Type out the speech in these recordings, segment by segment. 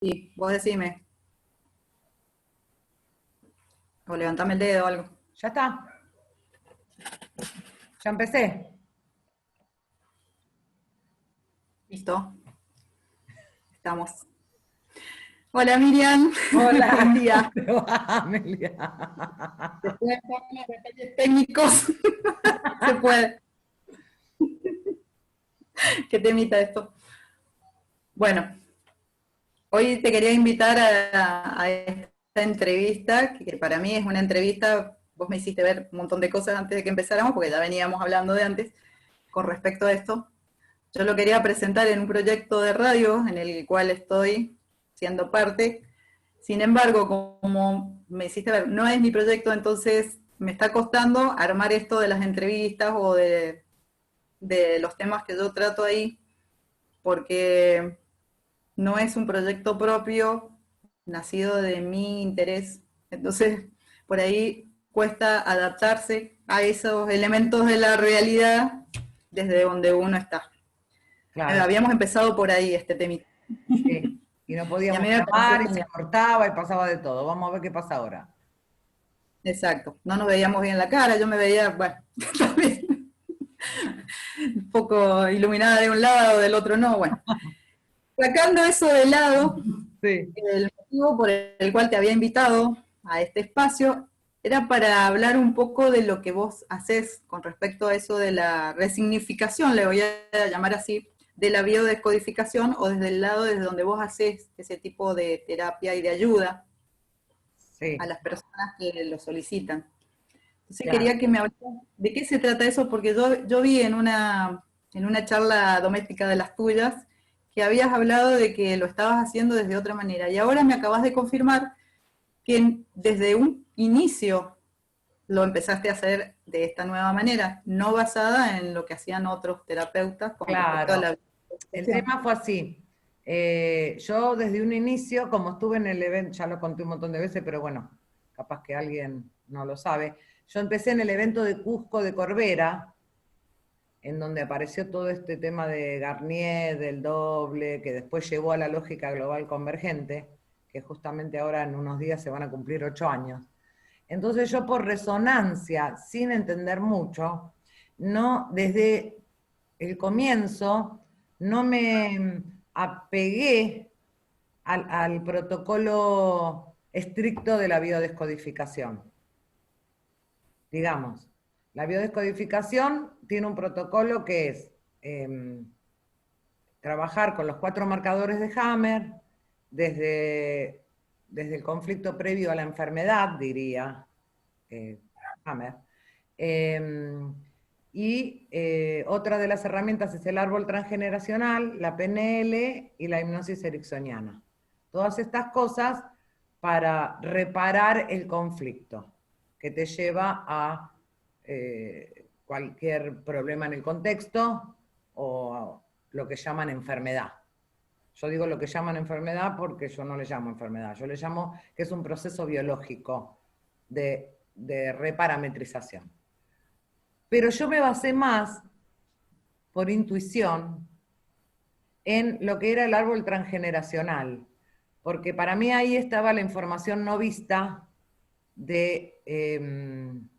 Sí, vos decime, o levantame el dedo o algo. Ya está, ya empecé. Listo, estamos. Hola Miriam, buen Hola, ¿cómo día. te va, Amelia? Después de todos los detalles técnicos, se puede. ¿Qué temita esto? Bueno, hoy te quería invitar a esta entrevista, que para mí es una entrevista, vos me hiciste ver un montón de cosas antes de que empezáramos, porque ya veníamos hablando de antes, con respecto a esto. Yo lo quería presentar en un proyecto de radio en el cual estoy siendo parte. Sin embargo, como me hiciste ver, no es mi proyecto, entonces me está costando armar esto de las entrevistas o de los temas que yo trato ahí, porque no es un proyecto propio nacido de mi interés. Entonces, por ahí cuesta adaptarse a esos elementos de la realidad desde donde uno está. Claro, Habíamos empezado por ahí este temita. sí. Y no Y a podíamos mí me pareció grabar y se genial. cortaba y pasaba de todo. Vamos a ver qué pasa ahora. Exacto. No nos veíamos bien la cara, yo me veía, bueno, también un poco iluminada de un lado, del otro no. Bueno, sacando eso de lado, Sí, el motivo por el cual te había invitado a este espacio era para hablar un poco de lo que vos haces con respecto a eso de la resignificación, le voy a llamar así, de la biodescodificación o desde el lado desde donde vos haces ese tipo de terapia y de ayuda a sí, las personas que lo solicitan. Entonces claro. quería que me hablaras de qué se trata eso, porque yo vi en una charla doméstica de las tuyas que habías hablado de que lo estabas haciendo desde otra manera. Y ahora me acabas de confirmar que desde un inicio lo empezaste a hacer de esta nueva manera, no basada en lo que hacían otros terapeutas con respecto a Claro. la El vida. tema fue así. Yo desde un inicio, como estuve en el evento, ya lo conté un montón de veces, pero bueno, capaz que alguien no lo sabe. Yo empecé en el evento de Cusco de Corbera, en donde apareció todo este tema de Garnier, del doble, que después llevó a la lógica global convergente, que justamente ahora en unos días se van a cumplir 8 años. Entonces yo por resonancia, sin entender mucho, no, desde el comienzo, no me apegué al protocolo estricto de la biodescodificación. Digamos, la biodescodificación tiene un protocolo que es trabajar con los 4 marcadores de Hammer desde el conflicto previo a la enfermedad, diría Hammer. Eh, otra de las herramientas es el árbol transgeneracional, la PNL y la hipnosis ericksoniana. Todas estas cosas para reparar el conflicto que te lleva a cualquier problema en el contexto o lo que llaman enfermedad. Yo digo lo que llaman enfermedad porque yo no le llamo enfermedad, yo le llamo que es un proceso biológico de reparametrización. Pero yo me basé más por intuición en lo que era el árbol transgeneracional, porque para mí ahí estaba la información no vista de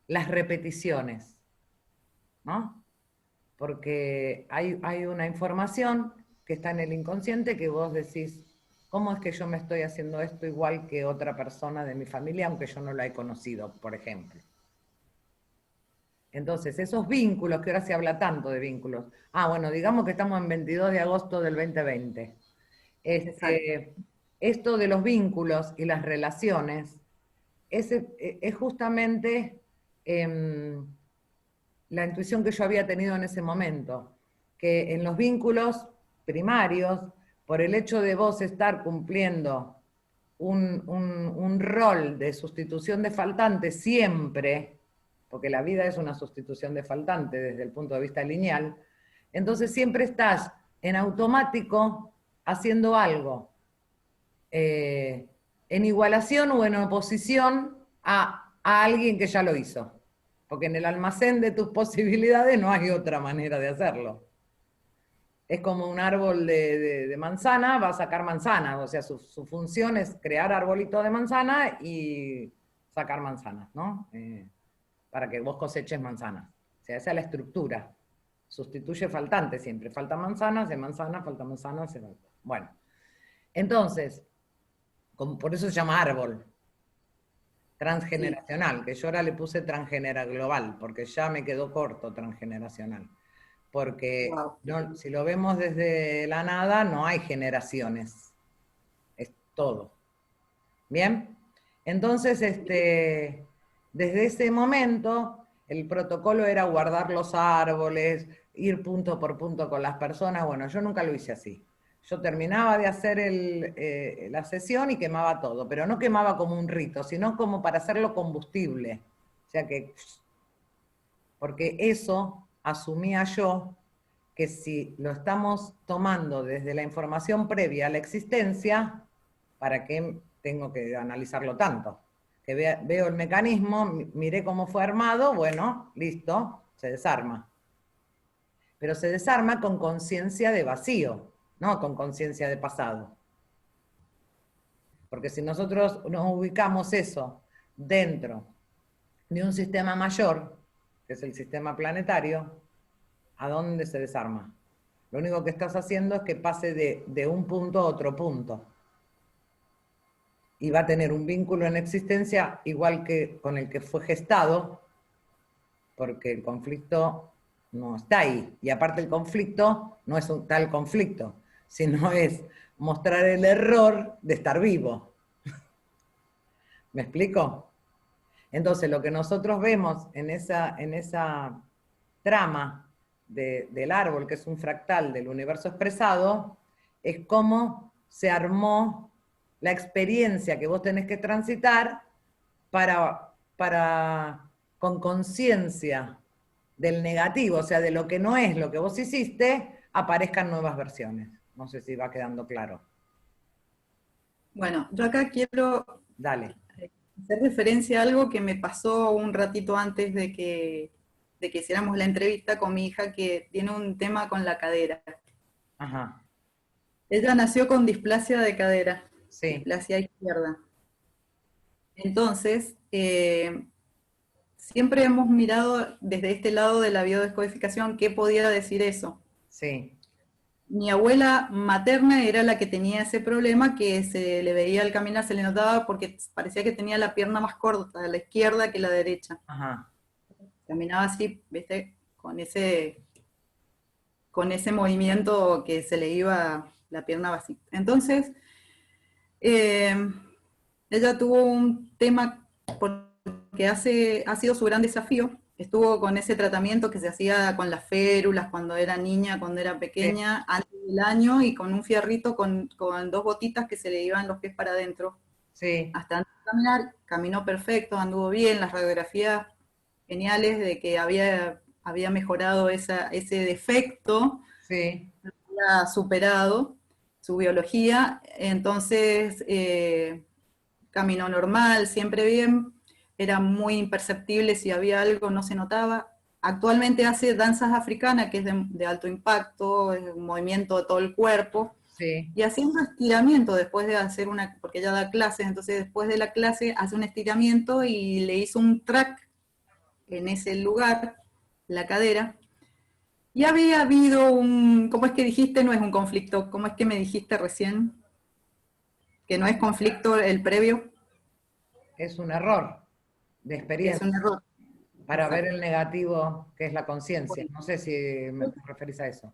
las repeticiones, ¿no? Porque hay una información que está en el inconsciente que vos decís, ¿cómo es que yo me estoy haciendo esto igual que otra persona de mi familia, aunque yo no la he conocido, por ejemplo? Entonces, esos vínculos, que ahora se habla tanto de vínculos. Ah, bueno, digamos que estamos en 22 de agosto del 2020. Exacto. Este, esto de los vínculos y las relaciones es justamente la intuición que yo había tenido en ese momento, que en los vínculos primarios, por el hecho de vos estar cumpliendo un rol de sustitución de faltante siempre, porque la vida es una sustitución de faltante desde el punto de vista lineal, entonces siempre estás en automático haciendo algo en igualación o en oposición a alguien que ya lo hizo. Porque en el almacén de tus posibilidades no hay otra manera de hacerlo. Es como un árbol de manzana, va a sacar manzanas, o sea, su función es crear arbolitos de manzana y sacar manzanas, ¿no? Para que vos coseches manzanas. O sea, esa es la estructura. Sustituye faltante siempre. Falta manzanas, de manzana, falta manzana, se falta. Bueno, entonces, por eso se llama árbol Sí, transgeneracional, que yo ahora le puse transgenera global, porque ya me quedó corto transgeneracional. Porque wow. no, si lo vemos desde la nada, no hay generaciones, es todo. ¿Bien? Entonces, desde ese momento, el protocolo era guardar los árboles, ir punto por punto con las personas. Bueno, yo nunca lo hice así. Yo terminaba de hacer la sesión y quemaba todo, pero no quemaba como un rito, sino como para hacerlo combustible. O sea que, porque eso asumía yo que si lo estamos tomando desde la información previa a la existencia, ¿para qué tengo que analizarlo tanto? Que veo el mecanismo, miré cómo fue armado, bueno, listo, se desarma. Pero se desarma con conciencia de vacío, no con conciencia de pasado. Porque si nosotros nos ubicamos eso dentro de un sistema mayor, que es el sistema planetario, ¿a dónde se desarma? Lo único que estás haciendo es que pase de un punto a otro punto. Y va a tener un vínculo en existencia igual que con el que fue gestado, porque el conflicto no está ahí. Y aparte el conflicto no es un tal conflicto, sino es mostrar el error de estar vivo. ¿Me explico? Entonces lo que nosotros vemos en esa trama del árbol, que es un fractal del universo expresado, es cómo se armó la experiencia que vos tenés que transitar para con conciencia del negativo, o sea, de lo que no es lo que vos hiciste, aparezcan nuevas versiones. No sé si va quedando claro. Bueno, yo acá quiero Dale. hacer referencia a algo que me pasó un ratito antes de que hiciéramos la entrevista con mi hija, que tiene un tema con la cadera. Ajá. Ella nació con displasia de cadera, Sí, displasia izquierda. Entonces, siempre hemos mirado desde este lado de la biodescodificación qué podía decir eso. sí. Mi abuela materna era la que tenía ese problema, que se le veía al caminar, se le notaba porque parecía que tenía la pierna más corta a la izquierda que la derecha. Ajá. Caminaba así, ¿viste? Con ese movimiento que se le iba la pierna vacía. Entonces, eh, ella tuvo un tema porque ha sido su gran desafío. Estuvo con ese tratamiento que se hacía con las férulas cuando era niña, cuando era Sí, pequeña, antes del año, y con un fierrito con dos botitas que se le iban los pies para adentro. sí, Hasta antes de caminar, caminó perfecto, anduvo bien, las radiografías geniales de que había mejorado ese defecto, sí. había superado su biología, entonces caminó normal, siempre bien, era muy imperceptible, si había algo no se notaba. Actualmente hace danzas africanas, que es de alto impacto, es un movimiento de todo el cuerpo, Sí, y haciendo estiramiento después de hacer porque ella da clases, entonces después de la clase hace un estiramiento y le hizo un track en ese lugar, la cadera, y había habido ¿cómo es que dijiste? No es un conflicto, ¿cómo es que me dijiste recién? Que no es conflicto el previo, es un error de es un experiencia error. para ver Exacto. el negativo que es la conciencia. Bueno, No sé si me te referís a eso.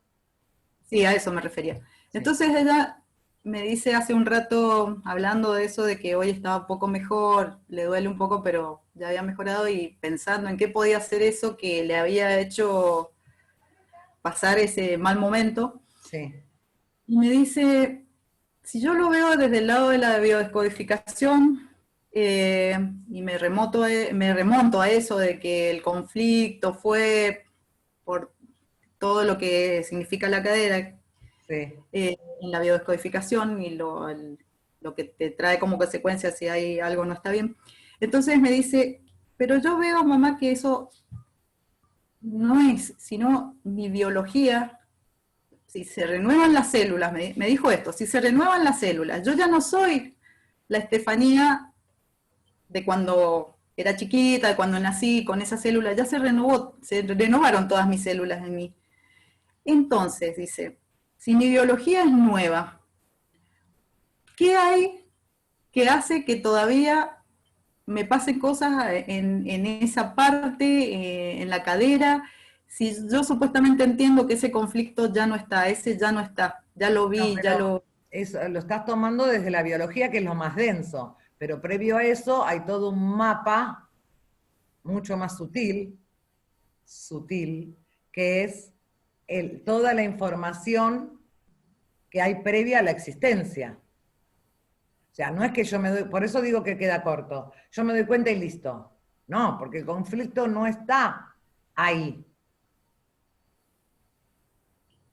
sí, a eso me refería. Sí. Entonces ella me dice hace un rato, hablando de eso, de que hoy estaba un poco mejor, le duele un poco, pero ya había mejorado, y pensando en qué podía hacer eso que le había hecho pasar ese mal momento. Sí, Y me dice, si yo lo veo desde el lado de la biodescodificación, y me remonto a eso de que el conflicto fue por todo lo que significa la cadera, sí, en la biodescodificación y lo que te trae como consecuencia si hay algo no está bien. Entonces me dice, pero yo veo, mamá, que eso no es, sino mi biología si se renuevan las células, me dijo esto, si se renuevan las células, yo ya no soy la Estefanía de cuando era chiquita, de cuando nací con esa célula, ya se renovaron todas mis células en mí. Entonces, dice, si mi biología es nueva, ¿qué hay que hace que todavía me pasen cosas en esa parte, en la cadera? Si yo supuestamente entiendo que ese conflicto ya no está, ese ya no está, ya lo No, vi, ya pero lo... eso lo estás tomando desde la biología, que es lo más denso, pero previo a eso hay todo un mapa mucho más sutil, que es toda la información que hay previa a la existencia. O sea, no es que yo me doy, por eso digo que queda corto, yo me doy cuenta y listo. No, porque el conflicto no está ahí.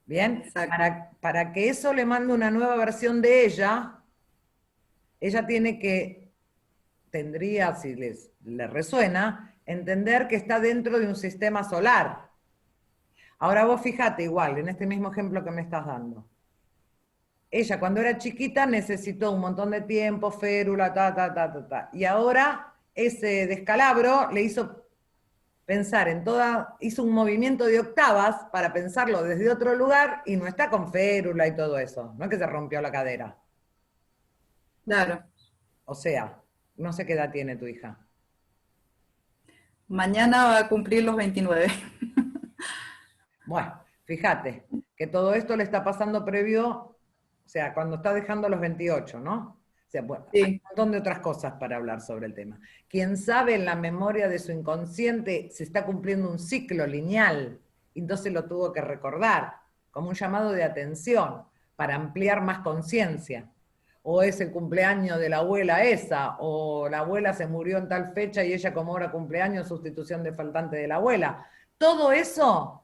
Bien, Exacto. para que eso le mande una nueva versión de ella tiene que, tendría, si le resuena, entender que está dentro de un sistema solar. Ahora vos fíjate igual, en este mismo ejemplo que me estás dando. Ella cuando era chiquita necesitó un montón de tiempo, férula, ta. Y ahora ese descalabro le hizo pensar en hizo un movimiento de octavas para pensarlo desde otro lugar y no está con férula y todo eso. No es que se rompió la cadera. Claro. O sea, no sé qué edad tiene tu hija. Mañana va a cumplir los 29. Bueno, fíjate que todo esto le está pasando previo, o sea, cuando está dejando los 28, ¿no? O sea, bueno, hay Sí, un montón de otras cosas para hablar sobre el tema. Quien sabe en la memoria de su inconsciente se está cumpliendo un ciclo lineal, y entonces lo tuvo que recordar, como un llamado de atención, para ampliar más conciencia. O es el cumpleaños de la abuela esa, o la abuela se murió en tal fecha y ella como ahora cumpleaños, sustitución de faltante de la abuela. Todo eso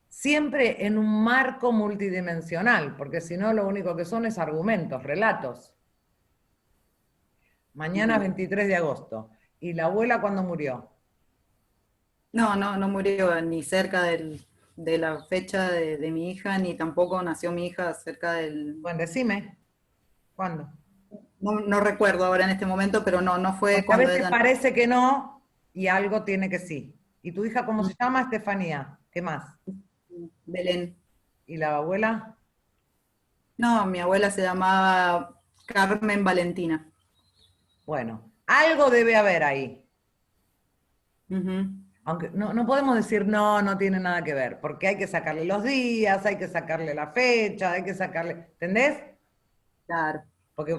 siempre en un marco multidimensional, porque si no lo único que son es argumentos, relatos. Mañana es 23 de agosto. ¿Y la abuela cuándo murió? no murió ni cerca de la fecha de mi hija, ni tampoco nació mi hija cerca del... Bueno, decime, ¿cuándo? No recuerdo ahora en este momento, pero no fue Porque a cuando veces ella... parece que no y algo tiene que sí. ¿Y tu hija cómo se llama? Estefanía. ¿Qué más? Belén. ¿Y la abuela? No, mi abuela se llamaba Carmen Valentina. Bueno, algo debe haber ahí. Ujú. Aunque no podemos decir no tiene nada que ver, porque hay que sacarle los días, hay que sacarle la fecha, hay que sacarle, ¿entendés? Claro. Porque,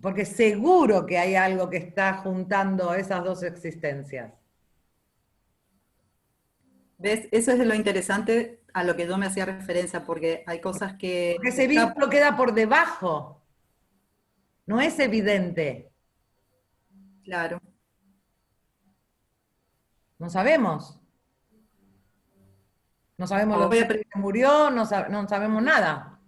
porque seguro que hay algo que está juntando esas dos existencias. ¿Ves? Eso es lo interesante a lo que yo me hacía referencia, porque hay cosas Porque que ese escapan. vínculo queda por debajo, no es evidente, Claro. no sabemos. No sabemos los Voy a días que se murió, no sabemos nada.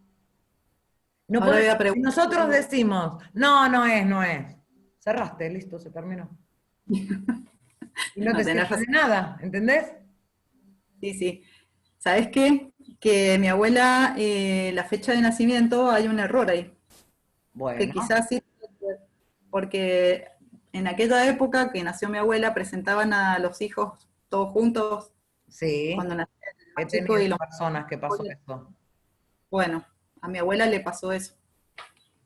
No Ahora voy podemos, a si preguntar. nosotros decimos, no es. Cerraste, listo, se terminó. Y no te No, sirve tenés de razón. nada, ¿entendés? Sí, sí. ¿Sabes qué? Que mi abuela, la fecha de nacimiento, hay un error ahí. Que Bueno, quizás sí, porque en aquella época que nació mi abuela, presentaban a los hijos todos juntos sí, cuando nacía el he más chico y tenido los personas que pasó mayores. esto. Bueno, a mi abuela le pasó eso.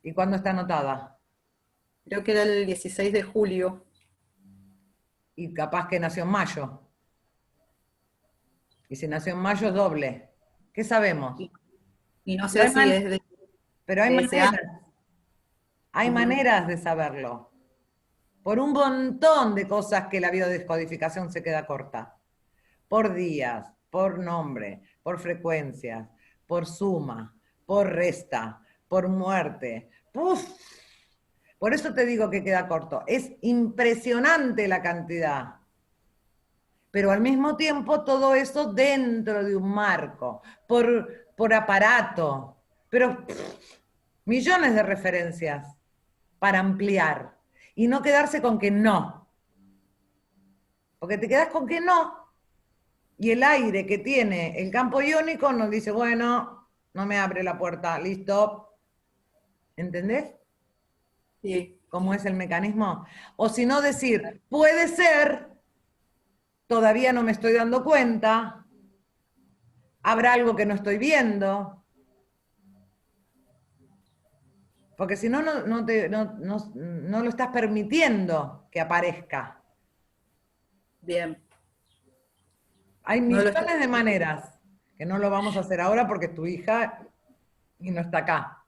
¿Y cuándo está anotada? Creo que era el 16 de julio. Y capaz que nació en mayo. Y si nació en mayo es doble. ¿Qué sabemos? Y, y no Pero sé si es pero de ese año. hay Ujú. maneras de saberlo. Por un montón de cosas que la biodescodificación se queda corta. Por días, por nombre, por frecuencias, por suma, por resta, por muerte. ¡Uf! Por eso te digo que queda corto. Es impresionante la cantidad. Pero al mismo tiempo todo eso dentro de un marco, por aparato. Pero millones de referencias para ampliar. Y no quedarse con que no. Porque te quedas con que no. Y el aire que tiene el campo iónico nos dice, bueno, no me abre la puerta, listo. ¿Entendés Sí, cómo es el mecanismo? O si no decir, puede ser, todavía no me estoy dando cuenta, habrá algo que no estoy viendo, porque si no, no lo estás permitiendo que aparezca. bien. Hay No lo está. millones de maneras, que no lo vamos a hacer ahora porque es tu hija y no está acá.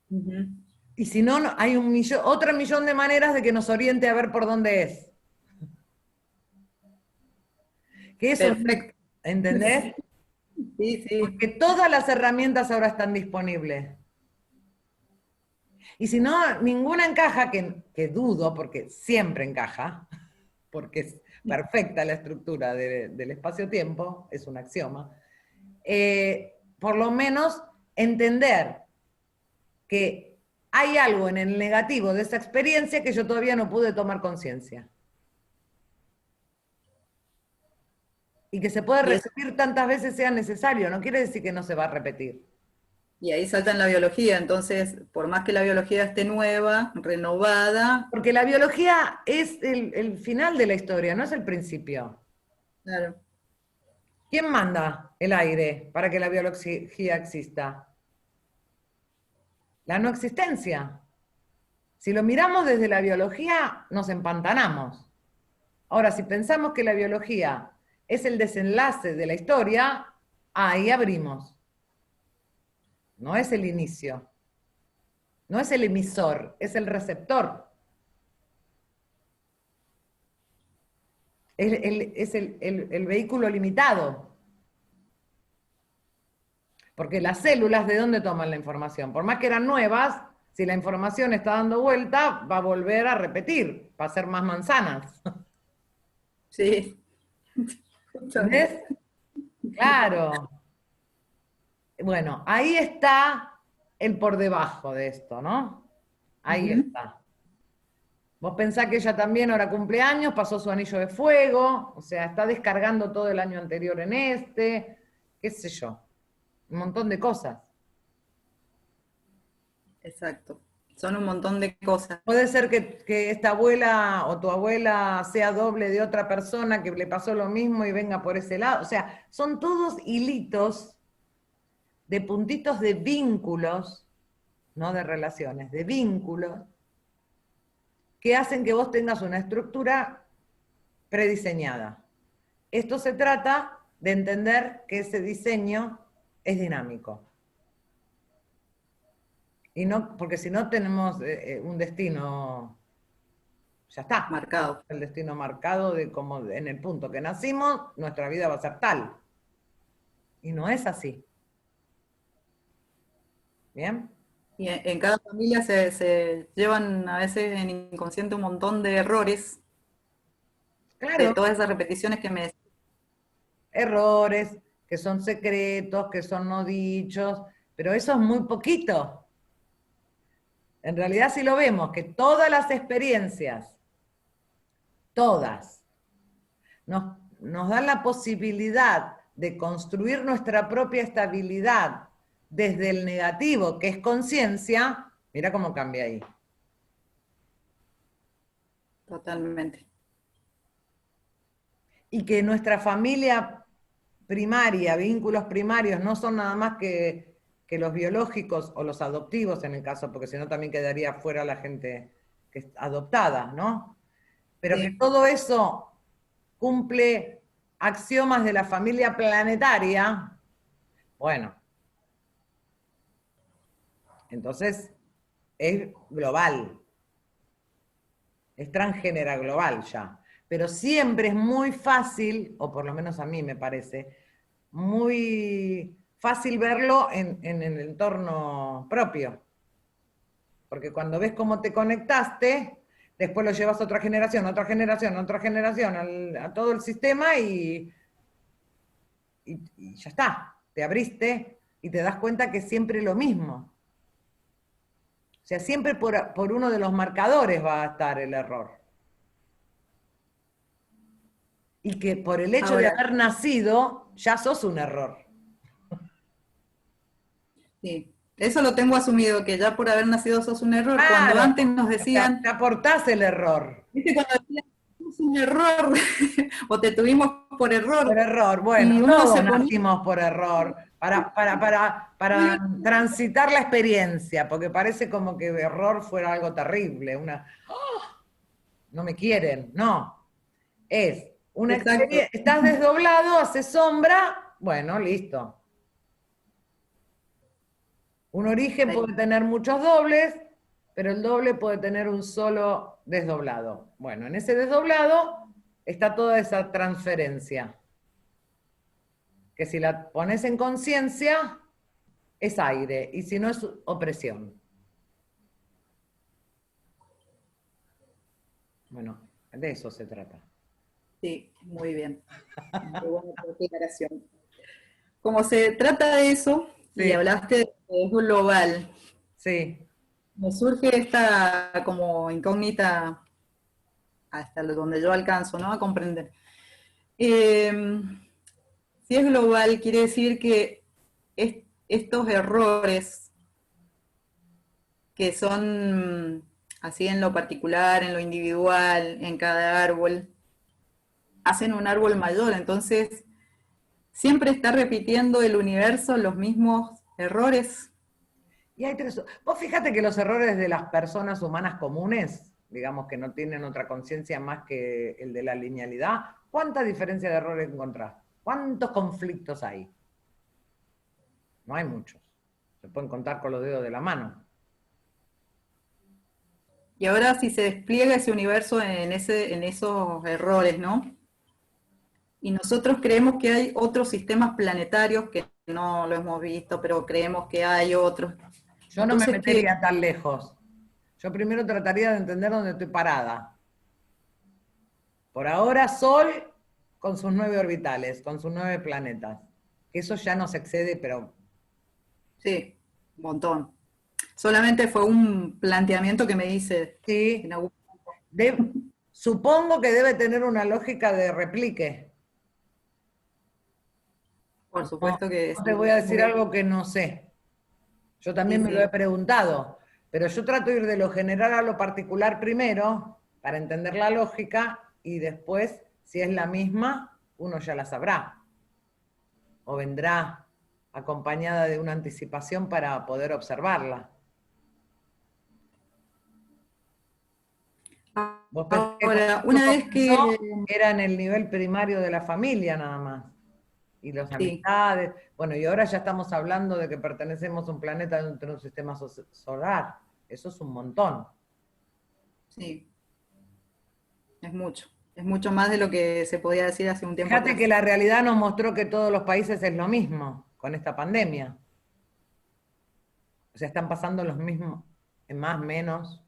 Ujú. Y si no, hay otro millón de maneras de que nos oriente a ver por dónde es. Que eso, Perfecto. ¿entendés? Sí, sí. Porque todas las herramientas ahora están disponibles. Y si no, ninguna encaja, que dudo, porque siempre encaja, porque es perfecta la estructura del espacio-tiempo, es un axioma, por lo menos entender que hay algo en el negativo de esa experiencia que yo todavía no pude tomar conciencia. Y que se puede Y eso, repetir tantas veces sea necesario, no quiere decir que no se va a repetir. y ahí salta en la biología, entonces, por más que la biología esté nueva, renovada, Porque la biología es el final de la historia, no es el principio. claro, ¿Quién manda el aire para que la biología exista? La no existencia. Si lo miramos desde la biología, nos empantanamos. Ahora, si pensamos que la biología es el desenlace de la historia, ahí abrimos. No es el inicio, no es el emisor, es el receptor. Es el vehículo limitado. Porque las células, ¿de dónde toman la información? Por más que eran nuevas, si la información está dando vuelta, va a volver a repetir, va a ser más manzanas. sí, justamente. ¿Entendés? Claro. Bueno, ahí está el por debajo de esto, ¿no? Ahí Ujú. está. Vos pensás que ella también ahora cumple años, pasó su anillo de fuego, o sea, está descargando todo el año anterior en este, qué sé yo, un montón de cosas. Exacto. Son un montón de cosas. Puede ser que esta abuela o tu abuela sea doble de otra persona que le pasó lo mismo y venga por ese lado. O sea, son todos hilitos de puntitos de vínculos, no de relaciones, de vínculos, que hacen que vos tengas una estructura prediseñada. Esto se trata de entender que ese diseño es dinámico. Y no, porque si no tenemos un destino, ya está, Marcado. el destino marcado de como en el punto que nacimos, nuestra vida va a ser tal. Y no es así. ¿Bien? Y en cada familia se llevan a veces en inconsciente un montón de errores de Claro, todas esas repeticiones que me decís. errores, que son secretos, que son no dichos, pero eso es muy poquito. En realidad, si lo vemos, que todas las experiencias, todas, nos dan la posibilidad de construir nuestra propia estabilidad desde el negativo, que es conciencia, mira cómo cambia ahí. Totalmente. Y que nuestra familia primaria, vínculos primarios, no son nada más que los biológicos o los adoptivos en el caso, porque si no también quedaría fuera la gente que es adoptada, ¿no? Pero que Sí. todo eso cumple axiomas de la familia planetaria, bueno, entonces es global, es transgénera global ya. Pero siempre es muy fácil, o por lo menos a mí me parece, muy fácil verlo en el entorno propio. Porque cuando ves cómo te conectaste, después lo llevas a otra generación, otra generación, otra generación, a todo el sistema y ya está. Te abriste y te das cuenta que es siempre lo mismo. O sea, siempre por uno de los marcadores va a estar el error. Y que por el hecho de Ahora, haber nacido, ya sos un error. Sí. Eso lo tengo asumido, que ya por haber nacido sos un error. Cuando Claro, antes nos decían, te aportás el error. ¿viste? Cuando decían, es un error, o te tuvimos por Por error, error, bueno, y uno todos se ponía, nacimos por error, para transitar la experiencia, porque parece como que error fuera algo terrible, no me quieren, no. Es una exacto, experiencia, estás desdoblado, hace sombra, bueno, listo. Un origen puede tener muchos dobles, pero el doble puede tener un solo desdoblado. Bueno, en ese desdoblado está toda esa transferencia, que si la pones en conciencia, es aire, y si no es opresión. Bueno, de eso se trata. sí, muy bien. Muy buena tu aclaración. Como se trata de eso, y Sí, hablaste de que es global, sí. me surge esta como incógnita hasta donde yo alcanzo, ¿no? A comprender. Eh, si es global, quiere decir que estos errores que son así en lo particular, en lo individual, en cada árbol, hacen un árbol mayor. Entonces, siempre está repitiendo el universo los mismos errores. Y hay tres. Vos fíjate que los errores de las personas humanas comunes, digamos que no tienen otra conciencia más que el de la linealidad, ¿cuánta diferencia de errores encontrás? ¿Cuántos conflictos hay? No hay muchos. Se pueden contar con los dedos de la mano. Y ahora si se despliega ese universo en esos errores, ¿no? Y nosotros creemos que hay otros sistemas planetarios que no lo hemos visto, pero creemos que hay otros. Yo no me Entonces, ¿qué? metería tan lejos. Yo primero trataría de entender dónde estoy parada. Por ahora, Sol con sus 9 orbitales, con sus 9 planetas. Eso ya nos excede, pero Sí, un montón. Solamente fue un planteamiento que me hice en sí, algún... supongo que debe tener una lógica de replique. Por No, supuesto que no te sí. voy a decir algo que no sé. Yo Sí, también me lo he sí. preguntado, pero yo trato de ir de lo general a lo particular primero para entender la lógica y después, si es la misma, uno ya la sabrá o vendrá acompañada de una anticipación para poder observarla. Vos pensás que cuando Ahora, esto una vez comenzó que... era en el nivel primario de la familia nada más. Y las Sí, amistades. Bueno, y ahora ya estamos hablando de que pertenecemos a un planeta dentro de un sistema solar. Eso es un montón. sí, es mucho. Es mucho más de lo que se podía decir hace un tiempo Fíjate que atrás. la realidad nos mostró que todos los países es lo mismo con esta pandemia. O sea, están pasando los mismos, en más, menos,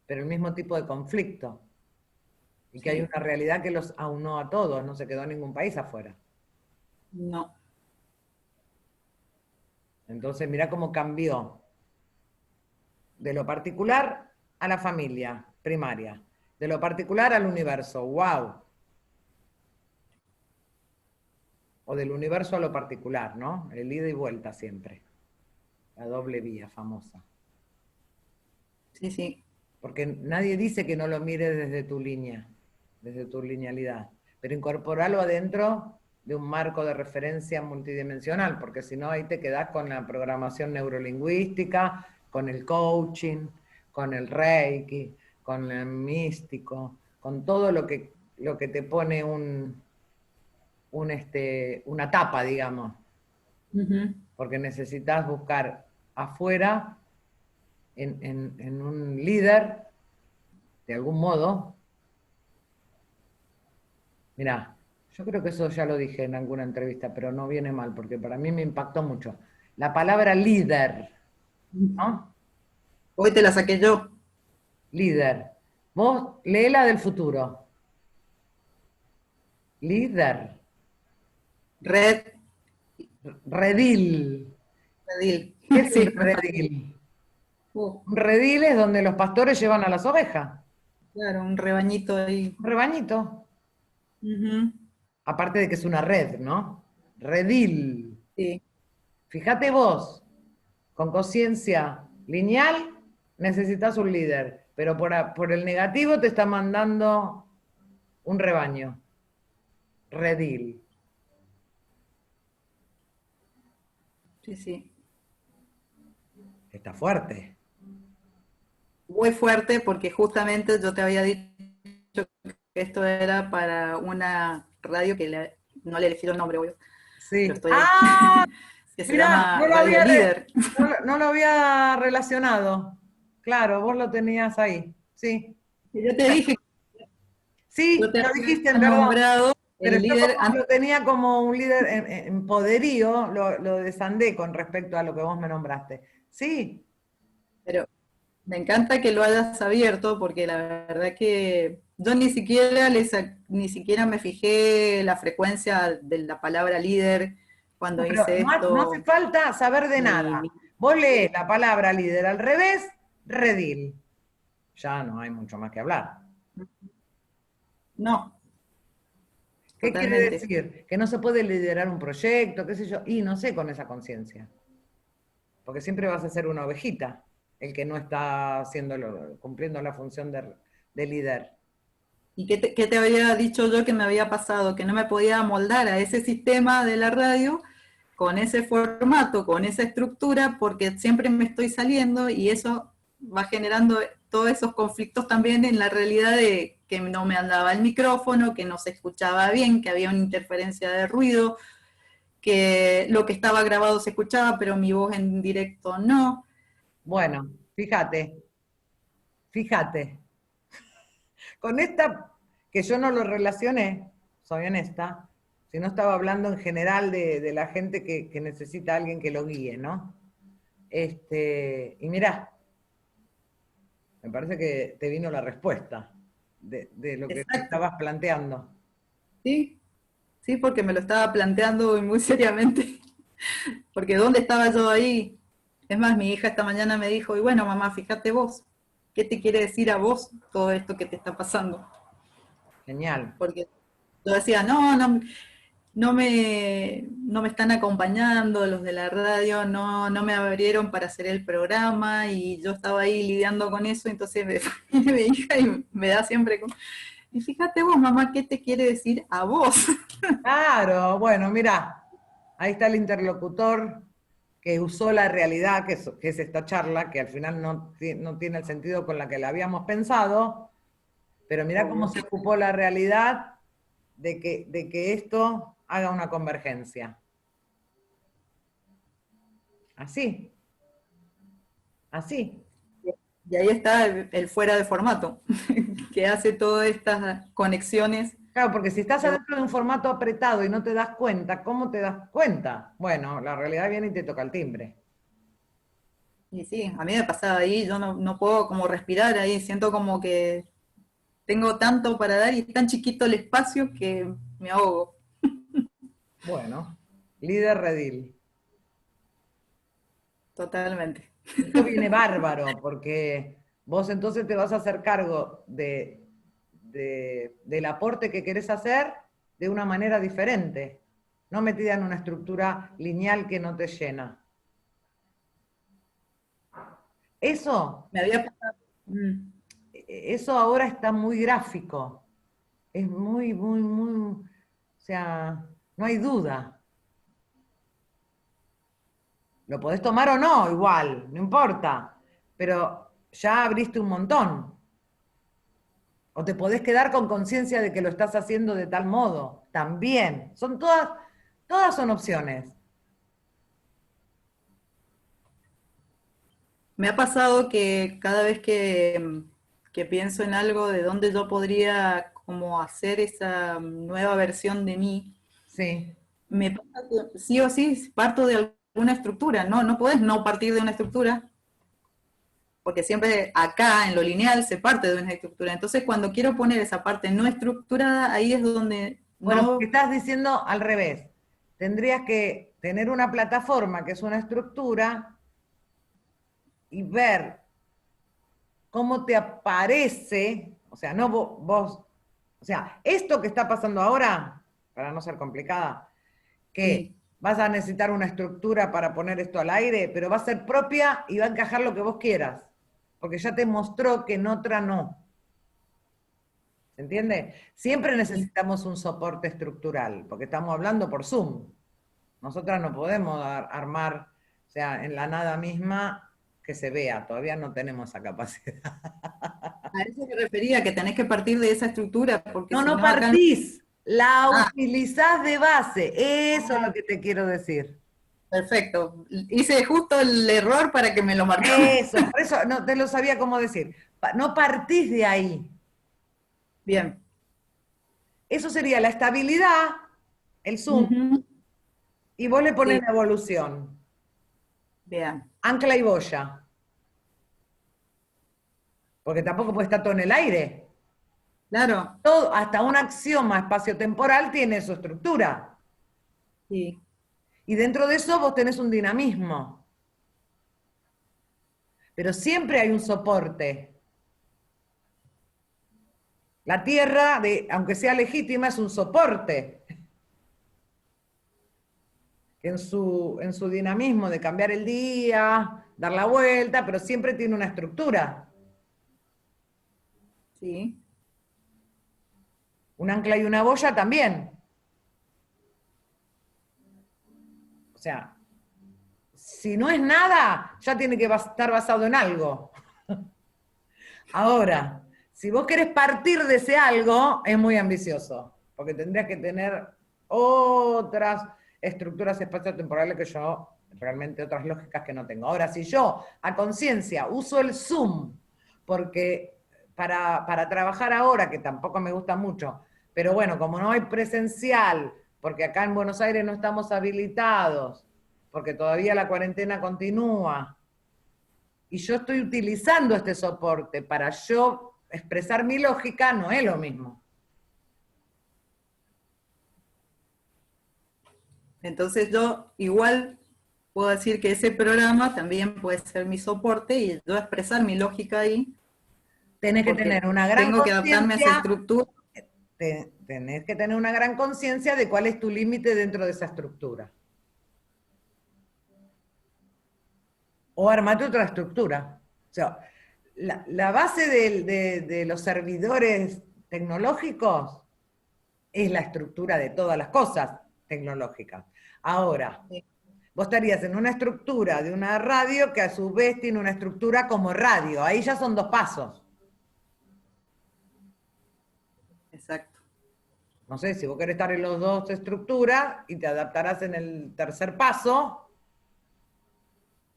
pero el mismo tipo de conflicto. Y que hay Sí, una realidad que los aunó a todos, no se quedó ningún país afuera. no. Entonces, mirá cómo cambió de lo particular a la familia primaria, de lo particular al universo. ¡Wow! O del universo a lo particular, ¿no? El ida y vuelta siempre. La doble vía famosa. Sí, sí. Porque nadie dice que no lo mires desde tu línea, desde tu linealidad, pero incorporarlo adentro de un marco de referencia multidimensional, porque si no ahí te quedás con la programación neurolingüística, con el coaching, con el reiki, con el místico, con todo lo que te pone una tapa, digamos, Ujú. porque necesitas buscar afuera en un líder, de algún modo. Mirá, yo creo que eso ya lo dije en alguna entrevista, pero no viene mal, porque para mí me impactó mucho. La palabra líder, ¿no? Hoy te la saqué yo. Líder. Vos léela del futuro. Líder. Red, Redil. redil. ¿Qué es un Sí, me falta. redil? Un redil es donde los pastores llevan a las ovejas. Claro, un rebañito ahí. Un rebañito. Ujú. Aparte de que es una red, ¿no? Redil. Sí, Fíjate vos, Con conciencia lineal necesitas un líder, pero por el negativo te está mandando un rebaño, redil. Sí, sí. Está fuerte. Muy fuerte porque justamente yo te había dicho que esto era para una radio no le elegí el nombre, obvio, pero Sí. estoy ahí, ¡Ah! que se Mirá, llama Radio Líder. no lo había relacionado. Claro, vos lo tenías ahí. Sí. Y yo te dije, yo Sí, te lo dijiste en había verdad. nombrado Pero el yo líder como lo tenía como un líder en poderío, lo desandé con respecto a lo que vos me nombraste. Sí, pero me encanta que lo hayas abierto porque la verdad que yo ni siquiera me fijé la frecuencia de la palabra líder cuando no, pero hice no hace esto. falta saber de nada. Mi- Vos lees la palabra líder al revés, redil. Ya no hay mucho más que hablar. no, ¿Qué quiere totalmente. decir? Que no se puede liderar un proyecto, qué sé yo, y no sé con esa conciencia. Porque siempre vas a ser una ovejita, el que no está cumpliendo la función de líder. ¿Y qué te había dicho yo que me había pasado? Que no me podía amoldar a ese sistema de la radio con ese formato, con esa estructura, porque siempre me estoy saliendo y eso va generando todos esos conflictos también en la realidad de que no me andaba el micrófono, que no se escuchaba bien, que había una interferencia de ruido, que lo que estaba grabado se escuchaba, pero mi voz en directo no. Bueno, fíjate, con esta, que yo no lo relacioné, soy honesta, si no estaba hablando en general de la gente que necesita a alguien que lo guíe, ¿no? Y mirá, me parece que te vino la respuesta de lo que te Exacto, estabas planteando. sí, sí, porque me lo estaba planteando muy seriamente. Porque ¿dónde estaba yo ahí? Es más, mi hija esta mañana me dijo, y bueno, mamá, fíjate vos, ¿qué te quiere decir a vos todo esto que te está pasando? Genial. Porque yo decía, no me están acompañando los de la radio, no me abrieron para hacer el programa y yo estaba ahí lidiando con eso, entonces mi hija y me da siempre, y fíjate vos, mamá, ¿qué te quiere decir a vos? Claro, bueno, mirá, ahí está el interlocutor que usó la realidad, que es esta charla, que al final no tiene el sentido con la que la habíamos pensado, pero mirá cómo Obvio. se ocupó la realidad de que esto haga una convergencia. Así, así. Y ahí está el fuera de formato, que hace todas estas conexiones. Claro, porque si estás Que, adentro de un formato apretado y no te das cuenta, ¿cómo te das cuenta? Bueno, la realidad viene y te toca el timbre. y sí, a mí me pasaba ahí, yo no puedo como respirar ahí, siento como que tengo tanto para dar y es tan chiquito el espacio que me ahogo, Bueno, líder redil. totalmente. Esto viene bárbaro, porque vos entonces te vas a hacer cargo del aporte que querés hacer de una manera diferente, no metida en una estructura lineal que no te llena. Eso, Me había pasado. eso ahora está muy gráfico, es o sea, no hay duda. Lo podés tomar o no, igual, no importa, pero ya abriste un montón. O te podés quedar con conciencia de que lo estás haciendo de tal modo. También. Todas son opciones. Me ha pasado que cada vez que pienso en algo de dónde yo podría como hacer esa nueva versión de mí, Sí. me pasa que sí o sí parto de alguna estructura, ¿no? No podés no partir de una estructura, porque siempre acá en lo lineal se parte de una estructura. Entonces cuando quiero poner esa parte no estructurada, ahí es donde Bueno, porque no estás diciendo al revés. Tendrías que tener una plataforma que es una estructura y ver cómo te aparece, o sea, no o sea, esto que está pasando ahora, para no ser complicada, que sí, vas a necesitar una estructura para poner esto al aire, pero va a ser propia y va a encajar lo que vos quieras, porque ya te mostró que en otra no. ¿Se entiende? Siempre Sí. necesitamos un soporte estructural, porque estamos hablando por Zoom. Nosotras no podemos armar, o sea, en la nada misma que se vea, todavía no tenemos esa capacidad. A eso me refería, que tenés que partir de esa estructura, porque No, si no no acá no... partís, la Ah, utilizás de base, eso es lo ah, que te quiero decir. perfecto. Hice justo el error para que me lo marcó. Eso, por eso no te lo sabía cómo decir. No partís de ahí. Bien. Eso sería la estabilidad, el zoom, Ujú. y vos le pones Sí, la evolución. bien. Ancla y boya. Porque tampoco puede estar todo en el aire. Claro, Todo, hasta un axioma espaciotemporal tiene su estructura. sí, Y dentro de eso vos tenés un dinamismo. Pero siempre hay un soporte. La Tierra, aunque sea legítima, es un soporte. Que en su dinamismo de cambiar el día, dar la vuelta, pero siempre tiene una estructura. sí. Un ancla y una boya también. O sea, si no es nada, ya tiene que estar basado en algo. Ahora, si vos querés partir de ese algo, es muy ambicioso, porque tendrías que tener otras estructuras espaciotemporales que yo, realmente otras lógicas que no tengo. Ahora, si yo a conciencia uso el Zoom, porque para trabajar ahora, que tampoco me gusta mucho, pero bueno, como no hay presencial, porque acá en Buenos Aires no estamos habilitados, porque todavía la cuarentena continúa, y yo estoy utilizando este soporte para yo expresar mi lógica, no es lo mismo. Entonces yo igual puedo decir que ese programa también puede ser mi soporte y yo expresar mi lógica ahí, Tenés que porque tener una gran tengo que adaptarme a esa conciencia, estructura. tenés que tener una gran conciencia de cuál es tu límite dentro de esa estructura. O armate otra estructura. O sea, la base de los servidores tecnológicos es la estructura de todas las cosas tecnológicas. Ahora, vos estarías en una estructura de una radio que a su vez tiene una estructura como radio. Ahí ya son dos pasos. Exacto. No sé, si vos querés estar en los dos estructuras y te adaptarás en el tercer paso,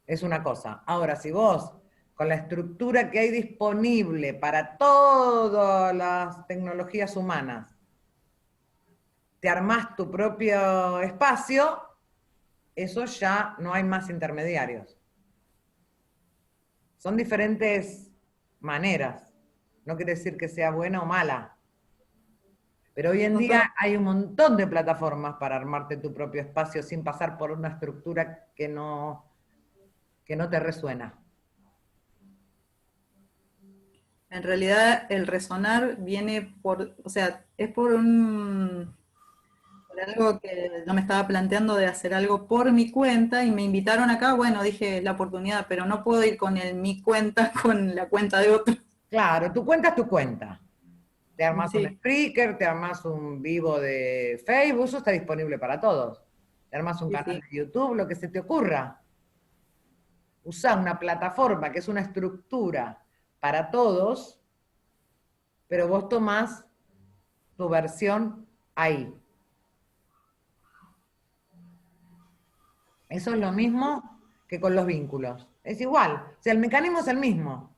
es una cosa. Ahora, si vos, con la estructura que hay disponible para todas las tecnologías humanas, te armás tu propio espacio, eso ya no hay más intermediarios. Son diferentes maneras. No quiere decir que sea buena o mala. Pero hoy en Son día todas- hay un montón de plataformas para armarte tu propio espacio sin pasar por una estructura que no te resuena. En realidad el resonar viene por, o sea, es por algo que yo me estaba planteando de hacer algo por mi cuenta y me invitaron acá, bueno, dije la oportunidad, pero no puedo ir con mi cuenta, con la cuenta de otro. Claro, tu cuenta es tu cuenta. Te armas un Sí, Spreaker, te armas un vivo de Facebook, eso está disponible para todos. Te armas un sí, canal sí. de YouTube, lo que se te ocurra. Usá una plataforma que es una estructura para todos, pero vos tomás tu versión ahí. Eso es lo mismo que con los vínculos. Es igual, o sea, el mecanismo es el mismo.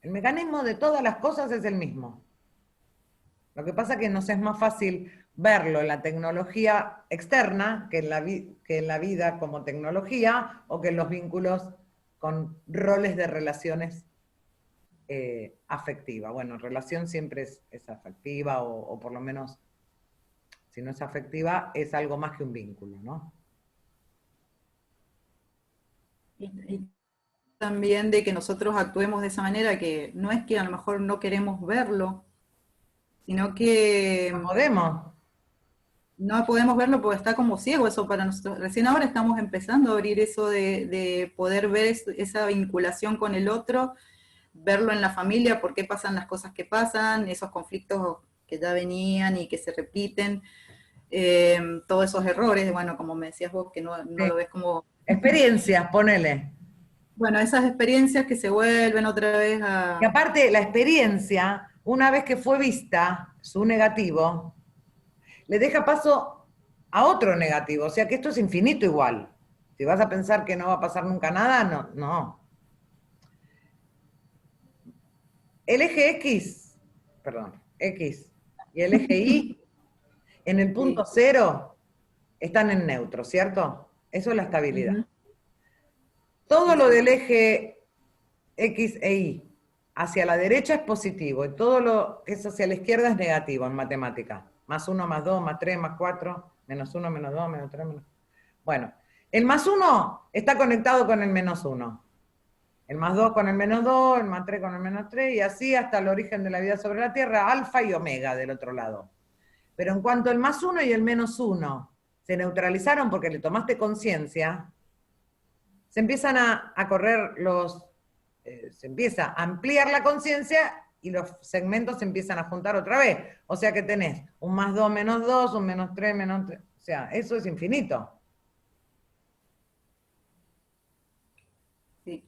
El mecanismo de todas las cosas es el mismo. Lo que pasa es que nos es más fácil verlo en la tecnología externa que en la vida como tecnología o que en los vínculos con roles de relaciones afectivas. Bueno, relación siempre es afectiva o por lo menos, si no es afectiva, es algo más que un vínculo, ¿no? Y también de que nosotros actuemos de esa manera, que no es que a lo mejor no queremos verlo, sino No que podemos. no podemos verlo porque está como ciego eso para nosotros. Recién ahora estamos empezando a abrir eso de poder ver esa vinculación con el otro, verlo en la familia, por qué pasan las cosas que pasan, esos conflictos que ya venían y que se repiten, todos esos errores, bueno, como me decías vos, que no Sí. lo ves como... Experiencias, ponele. Bueno, esas experiencias que se vuelven otra vez Y a... aparte, la experiencia, una vez que fue vista, su negativo, le deja paso a otro negativo. O sea que esto es infinito igual. Si vas a pensar que no va a pasar nunca nada, no, no. El eje X, perdón, X y el eje Y en el punto Sí. cero están en neutro, ¿cierto? Eso es la estabilidad. Ujú. Todo Sí, lo sí. del eje X e Y hacia la derecha es positivo y todo lo que es hacia la izquierda es negativo en matemática. Más uno, más dos, más tres, más cuatro, menos uno, menos dos, menos tres, menos... Bueno, el más uno está conectado con el menos uno. El más 2 con el menos 2, el más 3 con el menos 3, y así hasta el origen de la vida sobre la Tierra, alfa y omega del otro lado. Pero en cuanto el más uno y el menos uno se neutralizaron porque le tomaste conciencia, se empiezan a correr se empieza a ampliar la conciencia y los segmentos se empiezan a juntar otra vez. O sea que tenés un más 2 menos 2, un menos 3 menos 3. O sea, eso es infinito. Sí.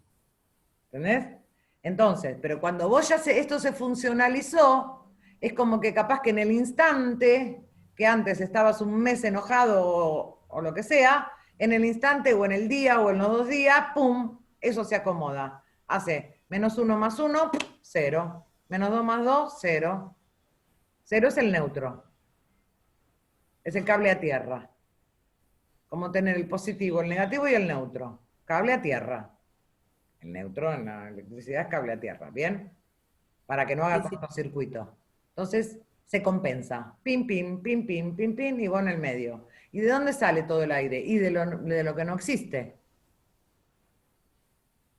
¿Entendés? Entonces, pero cuando vos ya esto se funcionalizó, es como que capaz que en el instante, que antes estabas un mes enojado o lo que sea, en el instante o en el día o en los 2 días, ¡pum!, eso se acomoda. Hace menos uno más uno, cero. Menos dos más dos, cero. Cero es el neutro, es el cable a tierra. Como tener el positivo, el negativo y el neutro. Cable a tierra. El neutro en la electricidad es cable a tierra, ¿bien? Para que no haga Sí, sí. cortocircuito. Entonces se compensa. Pim, pim, pim, pim, pim, pim, y vos en el medio. ¿Y de dónde sale todo el aire? Y de lo que no existe.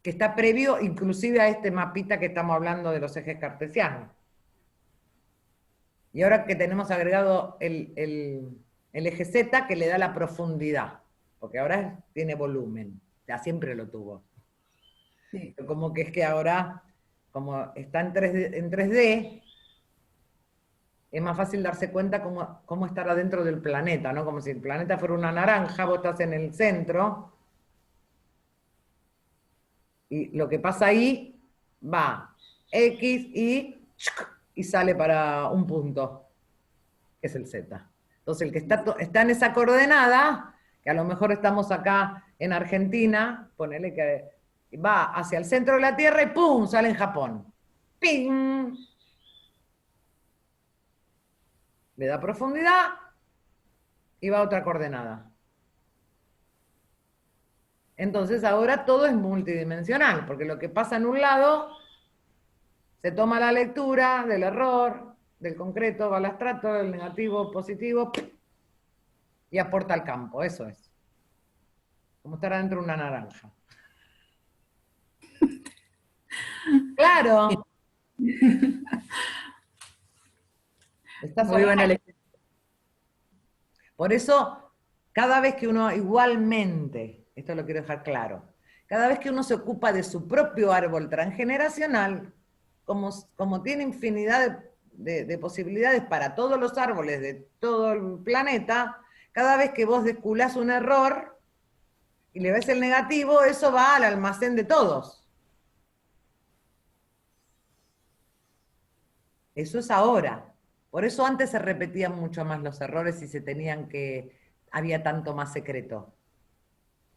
Que está previo inclusive a este mapita que estamos hablando de los ejes cartesianos. Y ahora que tenemos agregado el eje Z que le da la profundidad, porque ahora tiene volumen, ya siempre lo tuvo. Sí. Como que es que ahora, como está en 3D, es más fácil darse cuenta cómo estar adentro del planeta, ¿no? Como si el planeta fuera una naranja, vos estás en el centro, y lo que pasa ahí va X, y sale para un punto, que es el Z. Entonces el que está en esa coordenada, que a lo mejor estamos acá en Argentina, ponele que va hacia el centro de la Tierra y ¡pum!, sale en Japón. ¡Ping! Le da profundidad y va a otra coordenada. Entonces ahora todo es multidimensional, porque lo que pasa en un lado, se toma la lectura del error, del concreto, va al abstracto, del negativo, positivo, y aporta al campo, eso es. Como estar adentro de una naranja. Claro, estás Muy buena online. lectura. Por eso, cada vez que uno igualmente, esto lo quiero dejar claro, cada vez que uno se ocupa de su propio árbol transgeneracional, como tiene infinidad de posibilidades para todos los árboles de todo el planeta, cada vez que vos desculás un error y le ves el negativo, eso va al almacén de todos. Eso es ahora. Por eso antes se repetían mucho más los errores y había tanto más secreto.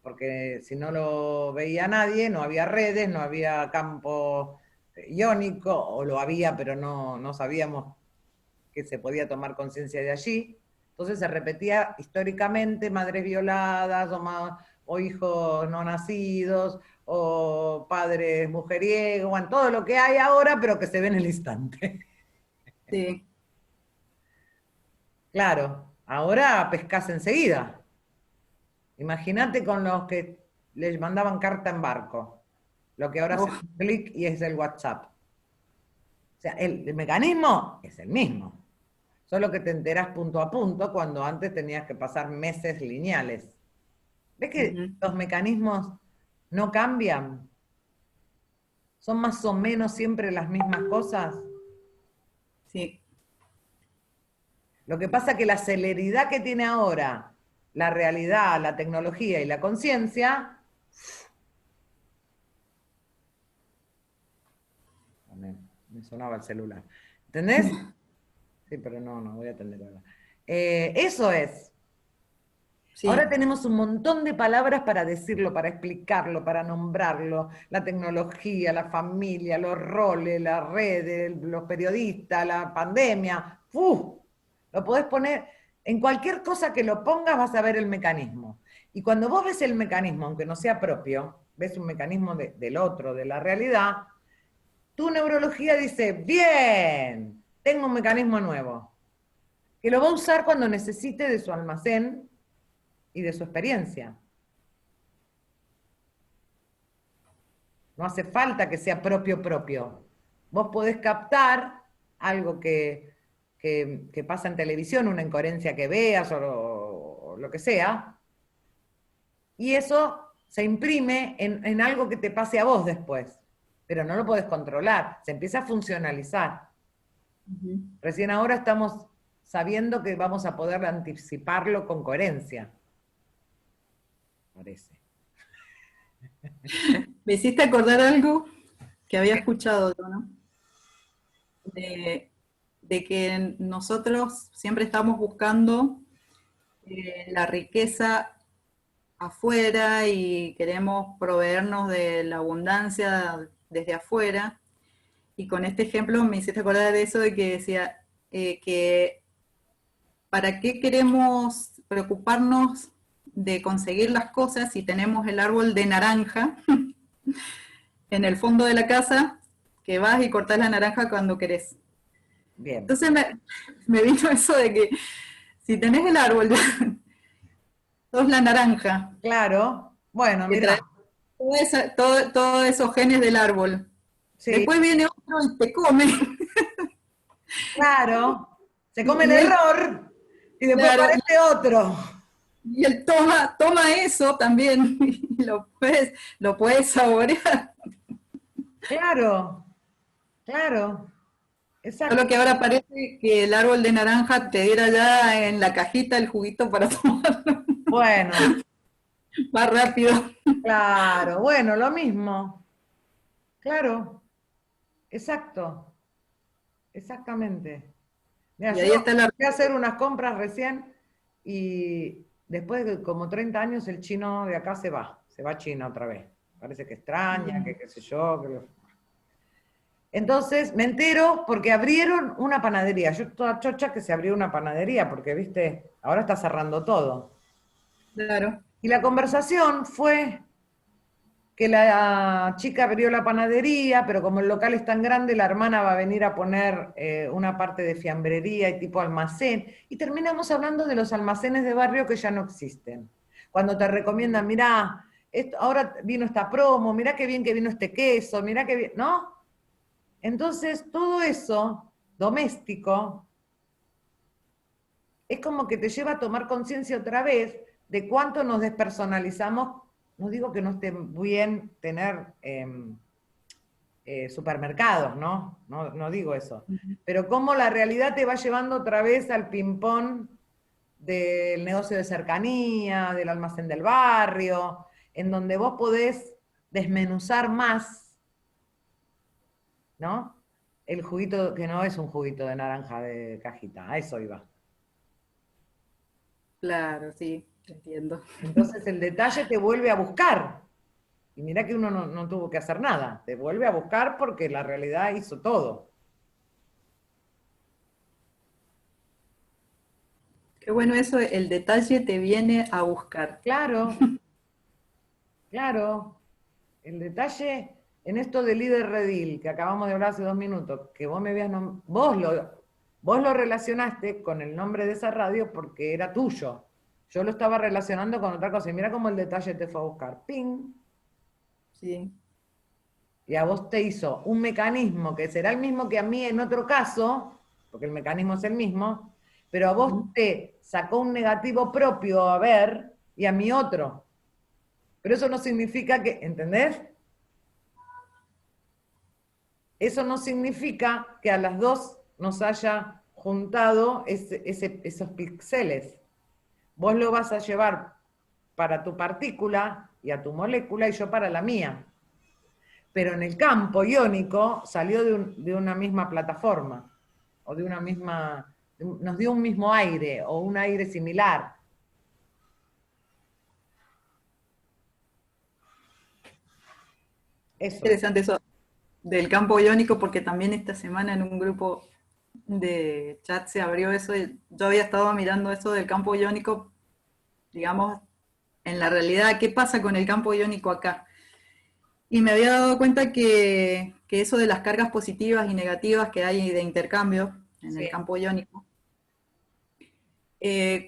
Porque si no lo veía nadie, no había redes, no había campo iónico, o lo había, pero no sabíamos que se podía tomar conciencia de allí. Entonces se repetía históricamente madres violadas o hijos no nacidos o padres mujeriegos, bueno, todo lo que hay ahora, pero que se ve en el instante. Sí. Claro, ahora pescas enseguida. Imagínate con los que les mandaban carta en barco, lo que ahora hace Uf, un clic y es el WhatsApp. O sea, el mecanismo es el mismo. Solo que te enterás punto a punto cuando antes tenías que pasar meses lineales. ¿Ves que los mecanismos no cambian? ¿Son más o menos siempre las mismas cosas? Sí. Lo que pasa es que la celeridad que tiene ahora la realidad, la tecnología y la conciencia, me sonaba el celular. ¿Entendés? Sí, pero no voy a atender ahora. Eso es. Sí. Ahora tenemos un montón de palabras para decirlo, para explicarlo, para nombrarlo. La tecnología, la familia, los roles, las redes, los periodistas, la pandemia. ¡Uf! Lo podés poner en cualquier cosa que lo pongas, vas a ver el mecanismo. Y cuando vos ves el mecanismo, aunque no sea propio, ves un mecanismo del otro, de la realidad, tu neurología dice, bien, tengo un mecanismo nuevo, que lo va a usar cuando necesite de su almacén y de su experiencia. No hace falta que sea propio. Vos podés captar algo que pasa en televisión, una incoherencia que veas o lo que sea, y eso se imprime en algo que te pase a vos después, pero no lo podés controlar, se empieza a funcionalizar. Recién ahora estamos sabiendo que vamos a poder anticiparlo con coherencia, parece. Me hiciste acordar algo que había escuchado yo, ¿no? De que nosotros siempre estamos buscando la riqueza afuera y queremos proveernos de la abundancia desde afuera. Y con este ejemplo me hiciste acordar de eso, de que decía que ¿para qué queremos preocuparnos de conseguir las cosas si tenemos el árbol de naranja en el fondo de la casa, que vas y cortás la naranja cuando querés? Bien. Entonces me vino eso de que si tenés el árbol, sos la naranja, Claro. Bueno, que mira. traes todos esos genes del árbol. Sí, Después viene otro y te come. claro. Se come el Y él, error y después claro, aparece otro. y él toma eso también y lo puedes saborear. Claro, claro. Solo Exacto. que ahora parece que el árbol de naranja te diera ya en la cajita el juguito para tomarlo Bueno, más rápido. claro. Bueno, lo mismo. Claro. Exacto. Exactamente. Mira, Y yo ahí está la... fui a hacer unas compras recién y después de como 30 años el chino de acá se va a China otra vez. Parece que extraña, que qué sé yo. Entonces me entero porque abrieron una panadería. Yo toda chocha que se abrió una panadería porque, viste, ahora está cerrando todo. Claro. Y la conversación fue que la chica abrió la panadería, pero como el local es tan grande, la hermana va a venir a poner una parte de fiambrería y tipo almacén. Y terminamos hablando de los almacenes de barrio que ya no existen. Cuando te recomiendan, mirá, ahora vino esta promo, mirá qué bien que vino este queso, mirá qué bien, ¿no? Entonces, todo eso doméstico es como que te lleva a tomar conciencia otra vez de cuánto nos despersonalizamos. No digo que no esté bien tener supermercados, ¿no? No digo eso. Pero cómo la realidad te va llevando otra vez al ping-pong del negocio de cercanía, del almacén del barrio, en donde vos podés desmenuzar más, ¿no? El juguito, que no es un juguito de naranja de cajita, a eso iba. Claro, sí, entiendo. Entonces el detalle te vuelve a buscar. Y mira que uno no tuvo que hacer nada, te vuelve a buscar porque la realidad hizo todo. Qué bueno eso, el detalle te viene a buscar. Claro, claro. El detalle en esto de líder redil, que acabamos de hablar hace 2 minutos, que vos me habías vos lo relacionaste con el nombre de esa radio porque era tuyo. Yo lo estaba relacionando con otra cosa. Y mira cómo el detalle te fue a buscar. ¡Ping! Sí. Y a vos te hizo un mecanismo que será el mismo que a mí en otro caso, porque el mecanismo es el mismo, pero a vos te sacó un negativo propio a ver y a mí otro. Pero eso no significa que, ¿entendés? Eso no significa que a las dos nos haya juntado esos píxeles. Vos lo vas a llevar para tu partícula y a tu molécula y yo para la mía. Pero en el campo iónico salió de una misma plataforma, o de una misma, nos dio un mismo aire, o un aire similar. Eso. Interesante eso del campo iónico, porque también esta semana en un grupo de chat se abrió eso, y yo había estado mirando eso del campo iónico, digamos, en la realidad, ¿qué pasa con el campo iónico acá? Y me había dado cuenta que eso de las cargas positivas y negativas que hay de intercambio en Sí. el campo iónico,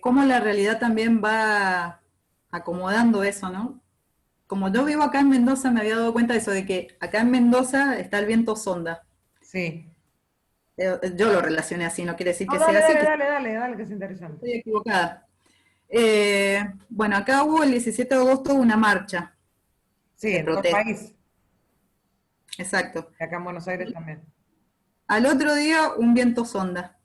cómo la realidad también va acomodando eso, ¿no? Como yo vivo acá en Mendoza, me había dado cuenta de eso, de que acá en Mendoza está el viento sonda. Sí. Yo lo relacioné así, no quiere decir No, que sea así, que dale, que es interesante. estoy equivocada. Bueno, acá hubo el 17 de agosto una marcha Sí, de en todo el protesta, país. exacto. Y acá en Buenos Aires también. Al otro día, un viento sonda.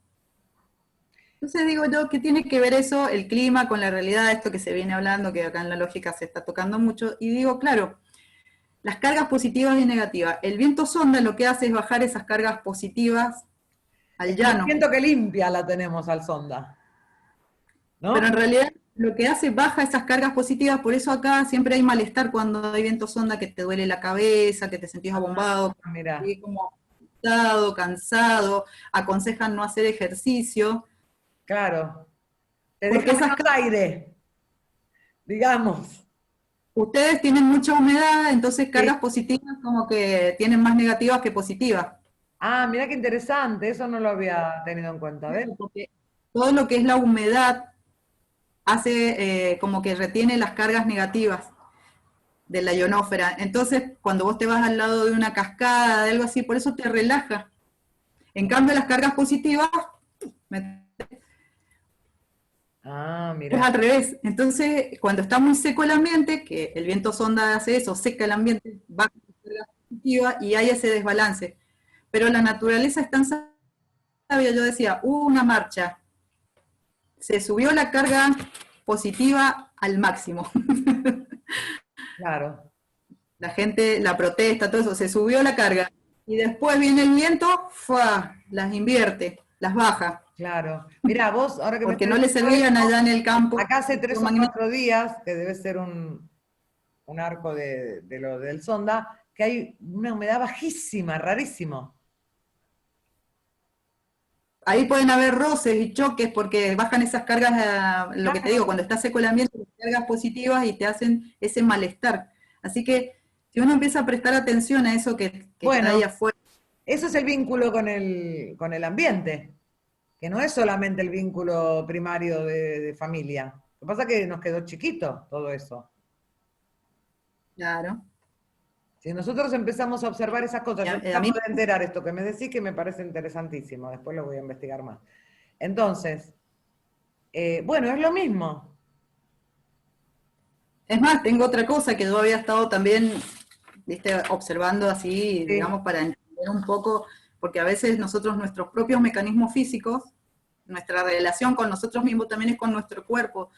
Entonces digo yo, ¿qué tiene que ver eso, el clima, con la realidad, esto que se viene hablando, que acá en la lógica se está tocando mucho? Y digo, claro, las cargas positivas y negativas. El viento sonda lo que hace es bajar esas cargas positivas al Es como el llano. viento que limpia la tenemos al sonda, Pero en ¿no? realidad lo que hace baja esas cargas positivas, por eso acá siempre hay malestar cuando hay viento sonda, que te duele la cabeza, que te sentís abombado, Mira, como cansado, cansado, aconsejan no hacer ejercicio, claro. Te porque deja esas menos aire, digamos. ustedes tienen mucha humedad, entonces Sí. cargas positivas como que tienen más negativas que positivas. Ah, mira qué interesante, eso no lo había tenido en cuenta, ¿ves? Porque todo lo que es la humedad hace como que retiene las cargas negativas de la ionósfera. Entonces, cuando vos te vas al lado de una cascada, de algo así, por eso te relaja. En cambio, las cargas positivas Ah, es mira, al revés. Entonces, cuando está muy seco el ambiente, que el viento sonda hace eso, seca el ambiente, baja las cargas positivas y hay ese desbalance. Pero la naturaleza es tan sabia, yo decía, hubo una marcha, se subió la carga positiva al máximo. claro, La gente, la protesta, todo eso, se subió la carga. Y después viene el viento, ¡fua! Las invierte, las baja, claro. Mira, vos, ahora que me porque estás no le diciendo servían esto, allá en el campo acá hace 3 o 4 electromagnético. días, que debe ser un arco de lo del sonda, que hay una humedad bajísima, rarísimo. Ahí pueden haber roces y choques porque bajan esas cargas, lo que te digo, Claro. cuando está seco el ambiente, las cargas positivas y te hacen ese malestar. Así que si uno empieza a prestar atención a eso que está ahí Bueno, afuera, eso es el vínculo con el ambiente, que no es solamente el vínculo primario de familia. Lo que pasa es que nos quedó chiquito todo eso. claro. Si nosotros empezamos a observar esas cosas, yo me A acabo mí de enterar esto que me decís que me parece interesantísimo, después lo voy a investigar más. Entonces, bueno, es lo mismo. es más, tengo otra cosa que yo había estado también, viste, observando así, Sí. digamos, para entender un poco, porque a veces nosotros, nuestros propios mecanismos físicos, nuestra relación con nosotros mismos también es con nuestro cuerpo,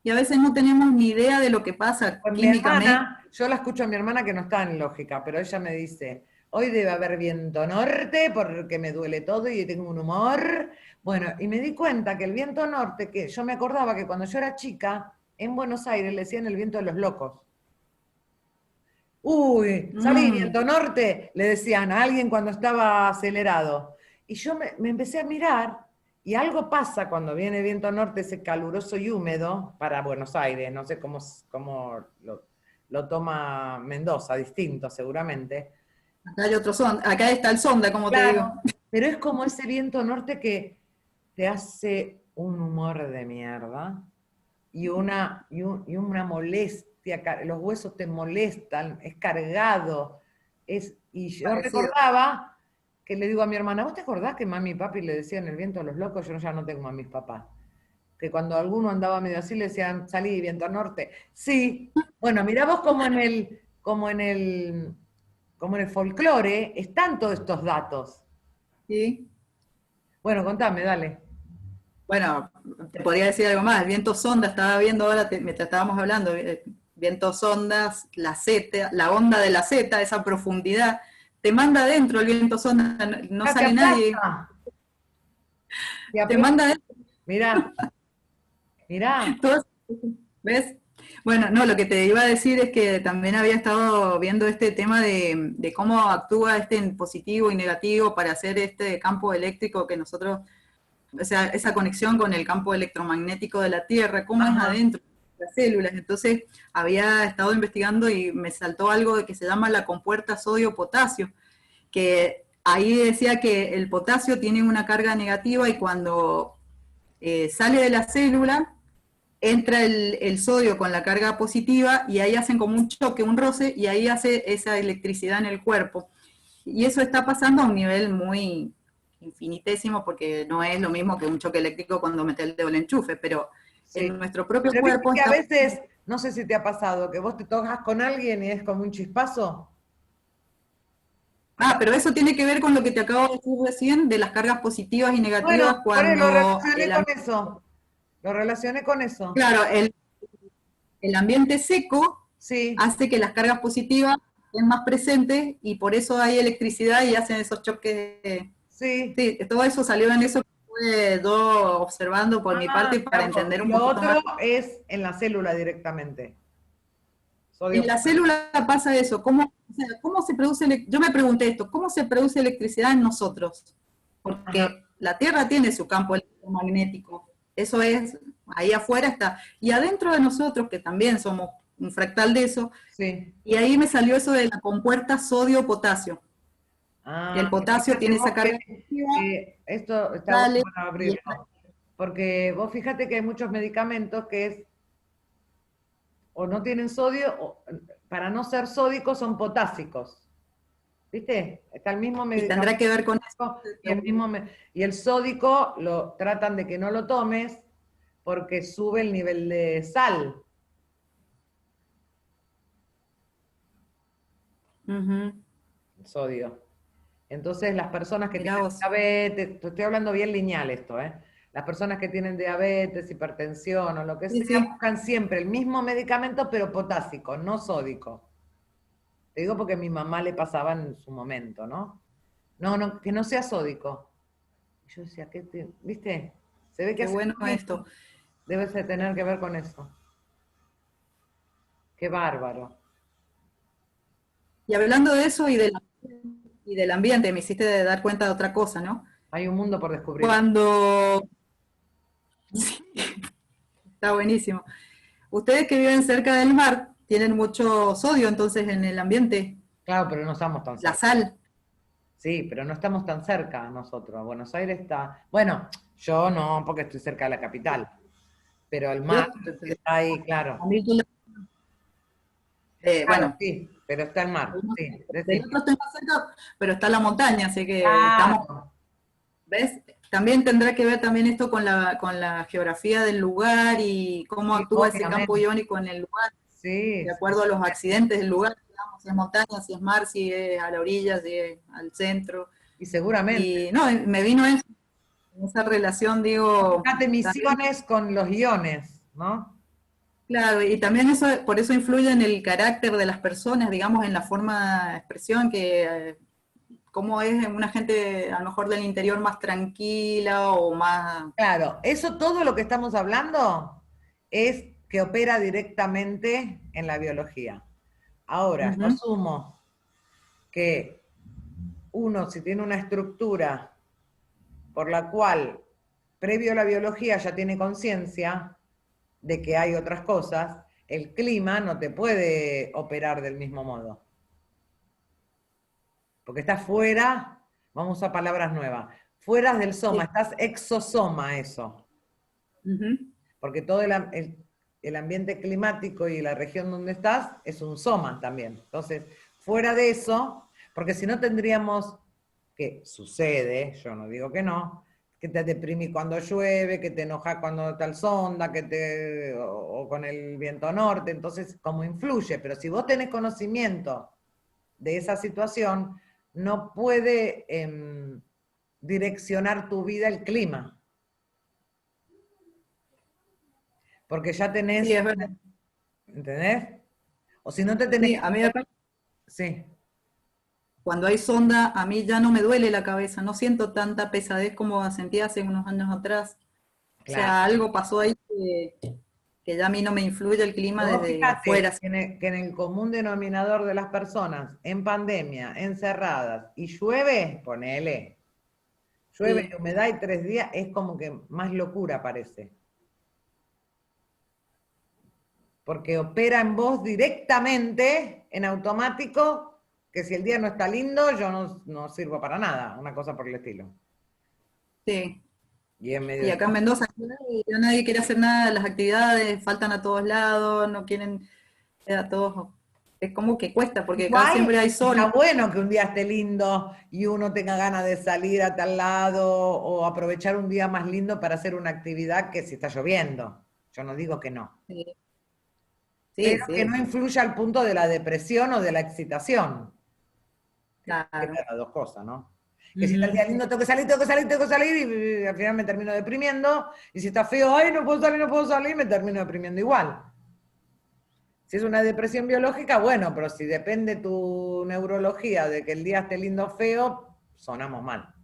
y a veces no tenemos ni idea de lo que pasa Con mi químicamente. hermana, yo la escucho a mi hermana que no está en lógica, pero ella me dice, hoy debe haber viento norte porque me duele todo y tengo un humor. Bueno, y me di cuenta que el viento norte, que yo me acordaba que cuando yo era chica, en Buenos Aires le decían el viento de los locos. Uy, salí Mm, viento norte, le decían a alguien cuando estaba acelerado. Y yo me empecé a mirar y algo pasa cuando viene viento norte, ese caluroso y húmedo, para Buenos Aires, no sé cómo lo toma Mendoza, distinto seguramente. acá hay otro sonda, acá está el sonda, como te Claro, digo. pero es como ese viento norte que te hace un humor de mierda y una molestia, los huesos te molestan, es cargado. Y yo Parecido. recordaba que le digo a mi hermana, ¿vos te acordás que mami y papi le decían el viento a los locos? Yo ya no tengo mami y papá. Que cuando alguno andaba medio así le decían, salí, viento norte. Sí, bueno, mirá vos como en el folclore están todos estos datos. ¿sí? Bueno, contame, dale. Bueno, te podría decir algo más. El viento sonda, estaba viendo ahora, mientras estábamos hablando, vientos ondas, la Z, la onda de la Z, esa profundidad, te manda adentro el viento sonda, no Ah, te sale nadie, aplasta. Te te aplasta. manda adentro. Mirá, mirá. Todo, ¿ves? Bueno, no, lo que te iba a decir es que también había estado viendo este tema de cómo actúa este en positivo y negativo para hacer este campo eléctrico que nosotros, o sea, esa conexión con el campo electromagnético de la Tierra, cómo es Ajá. adentro de las células. Entonces, había estado investigando y me saltó algo de que se llama la compuerta sodio-potasio, que ahí decía que el potasio tiene una carga negativa y cuando sale de la célula, entra el sodio con la carga positiva y ahí hacen como un choque, un roce, y ahí hace esa electricidad en el cuerpo. Y eso está pasando a un nivel muy infinitésimo, porque no es lo mismo que un choque eléctrico cuando metes el dedo en el enchufe, pero Sí. en nuestro propio Pero viste cuerpo que a está... veces, no sé si te ha pasado, que vos te tocas con alguien y es como un chispazo. Ah, pero eso tiene que ver con lo que te acabo de decir recién, de las cargas positivas y Bueno, negativas por eso lo cuando relacioné con eso. Lo relacioné con eso. claro, el ambiente seco Sí, hace que las cargas positivas estén más presentes y por eso hay electricidad y hacen esos choques. sí. Sí, todo eso salió en eso que estuve yo observando por mi Ah, parte para mirá vos. entender Y un lo poquito más. otro es en la célula directamente. Sodio En la potasio. célula pasa eso. ¿Cómo, o sea, cómo se produce? Yo me pregunté esto, ¿cómo se produce electricidad en nosotros? Ajá. Porque la Tierra tiene su campo electromagnético. Eso es, ahí afuera está. Y adentro de nosotros, que también somos un fractal de eso, Sí. y ahí me salió eso de la compuerta sodio-potasio, que el Ah, potasio fíjate tiene vos esa carga negativa, que esto está bueno sale para y abrirlo. Porque vos fíjate que hay muchos medicamentos que es o no tienen sodio, o para no ser sódicos son potásicos. ¿Viste? Está el mismo y tendrá medicamento que ver con y el eso. mismo y el sódico lo tratan de que no lo tomes porque sube el nivel de sal. Ujú. El sodio. Entonces, las personas que Mirá tienen vos. diabetes, te estoy hablando bien lineal esto, ¿eh? Las personas que tienen diabetes, hipertensión o lo que Sí, sea, sí. buscan siempre el mismo medicamento, pero potásico, no sódico. Te digo porque a mi mamá le pasaba en su momento, ¿no? No, no, que no sea sódico. Y yo decía, ¿viste? Se ve que Qué hace bueno mucho. esto. Debe de tener que ver con eso. Qué bárbaro. Y hablando de eso y del ambiente, me hiciste dar cuenta de otra cosa, ¿no? Hay un mundo por descubrir. Cuando... Sí, está buenísimo. Ustedes que viven cerca del mar tienen mucho sodio entonces en el ambiente, Claro, pero no estamos tan la cerca. sal. Sí, pero no estamos tan cerca nosotros. Buenos Aires está. Bueno, yo no, porque estoy cerca de la capital. Pero el Yo, mar está ahí, a claro. mí, Claro, bueno, sí, pero está el mar. Sí, del decime. otro estoy más cerca, pero está la montaña, así que estamos, Claro. ¿ves? También tendrá que ver también esto con la geografía del lugar y cómo Sí, actúa ese campo obviamente. iónico en el lugar, Sí, de sí, acuerdo a sí. los accidentes del lugar, digamos, si es montaña, si es mar, si es a la orilla, si es al centro. Y seguramente. Y no, me vino eso, esa relación, digo, Fíjate, también, misiones con los iones, ¿no? claro, y también eso, por eso influye en el carácter de las personas, digamos, en la forma de expresión, que cómo es una gente a lo mejor del interior más tranquila o más... Claro, eso todo lo que estamos hablando es que opera directamente en la biología. Ahora, yo Ujú. asumo que uno, si tiene una estructura por la cual, previo a la biología, ya tiene conciencia de que hay otras cosas, el clima no te puede operar del mismo modo. Porque estás fuera, vamos a palabras nuevas, fuera del soma, Sí. estás exosoma eso. Ujú. Porque todo el ambiente climático y la región donde estás es un soma también. Entonces, fuera de eso, porque si no tendríamos que sucede, yo no digo que no, que te deprimís cuando llueve, que te enojas cuando tal sonda, o con el viento norte, entonces como influye, pero si vos tenés conocimiento de esa situación, no puede direccionar tu vida el clima, porque ya Sí, tenés, es verdad. ¿entendés? O si no te tenés Sí, que... a mí me pasa, Sí, cuando hay sonda, a mí ya no me duele la cabeza, no siento tanta pesadez como sentía hace unos años atrás. O claro. sea, algo pasó ahí que ya a mí no me influye el clima Vos desde fíjate afuera. que en el común denominador de las personas en pandemia, encerradas, y llueve, ponele, llueve y Sí, humedad y 3 días, es como que más locura parece. Porque opera en vos directamente, en automático, que si el día no está lindo, yo no sirvo para nada, una cosa por el estilo. sí. Y en medio Y de... acá en Mendoza ya nadie quiere hacer nada, las actividades faltan a todos lados, no quieren a todos. Es como que cuesta, porque acá Igual siempre hay está sol. bueno que un día esté lindo y uno tenga ganas de salir a tal lado o aprovechar un día más lindo para hacer una actividad que si está lloviendo. Yo no digo que no. Sí, Pero sí, que no sí, influya al punto de la depresión o de la excitación. Que claro. las dos cosas, ¿no? Que si está el Ujú. día lindo, tengo que salir, tengo que salir, tengo que salir, y al final me termino deprimiendo. Y si está feo, ay, no puedo salir, no puedo salir, me termino deprimiendo igual. Si es una depresión biológica, bueno, pero si depende tu neurología de que el día esté lindo o feo, sonamos mal.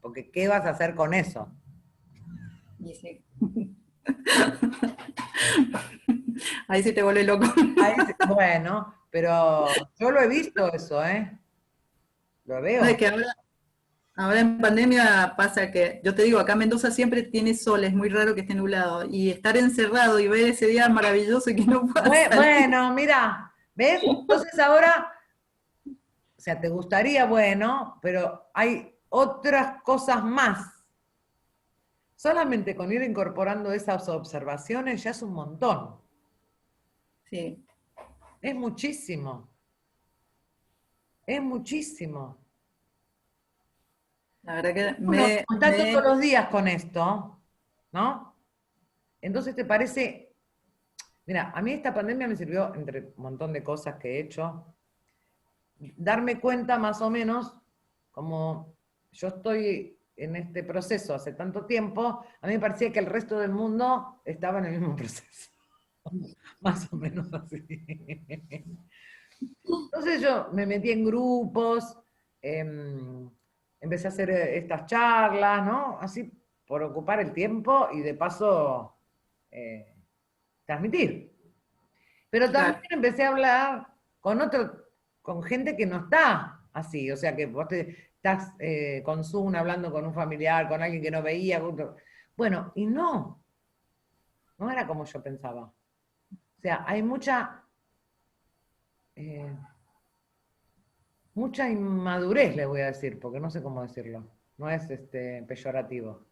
Porque ¿qué vas a hacer con eso? Y sí. Ahí sí te vuelve loco. Bueno, pero yo lo he visto eso, ¿eh? Lo No, es veo. que ahora en pandemia pasa que, yo te digo, acá Mendoza siempre tiene sol, es muy raro que esté nublado. Y estar encerrado y ver ese día maravilloso y que no puedas salir. Bueno, mira, ¿ves? Entonces ahora, o sea, te gustaría, bueno, pero hay otras cosas más. Solamente con ir incorporando esas observaciones ya es un montón. Sí, Es muchísimo. Es muchísimo. la verdad que Uno está todos me los días con esto, ¿no? Entonces te parece, mira, a mí esta pandemia me sirvió, entre un montón de cosas que he hecho, darme cuenta más o menos, como yo estoy en este proceso hace tanto tiempo, a mí me parecía que el resto del mundo estaba en el mismo proceso, más o menos así. Entonces yo me metí en grupos, empecé a hacer estas charlas, ¿no? Así por ocupar el tiempo y de paso eh, transmitir. Pero también claro, empecé a hablar con gente que no está así, o sea que vos estás con Zoom hablando con un familiar, con alguien que no veía. Bueno, y no era como yo pensaba. O sea, hay eh, mucha inmadurez, le voy a decir, porque no sé cómo decirlo. No es peyorativo.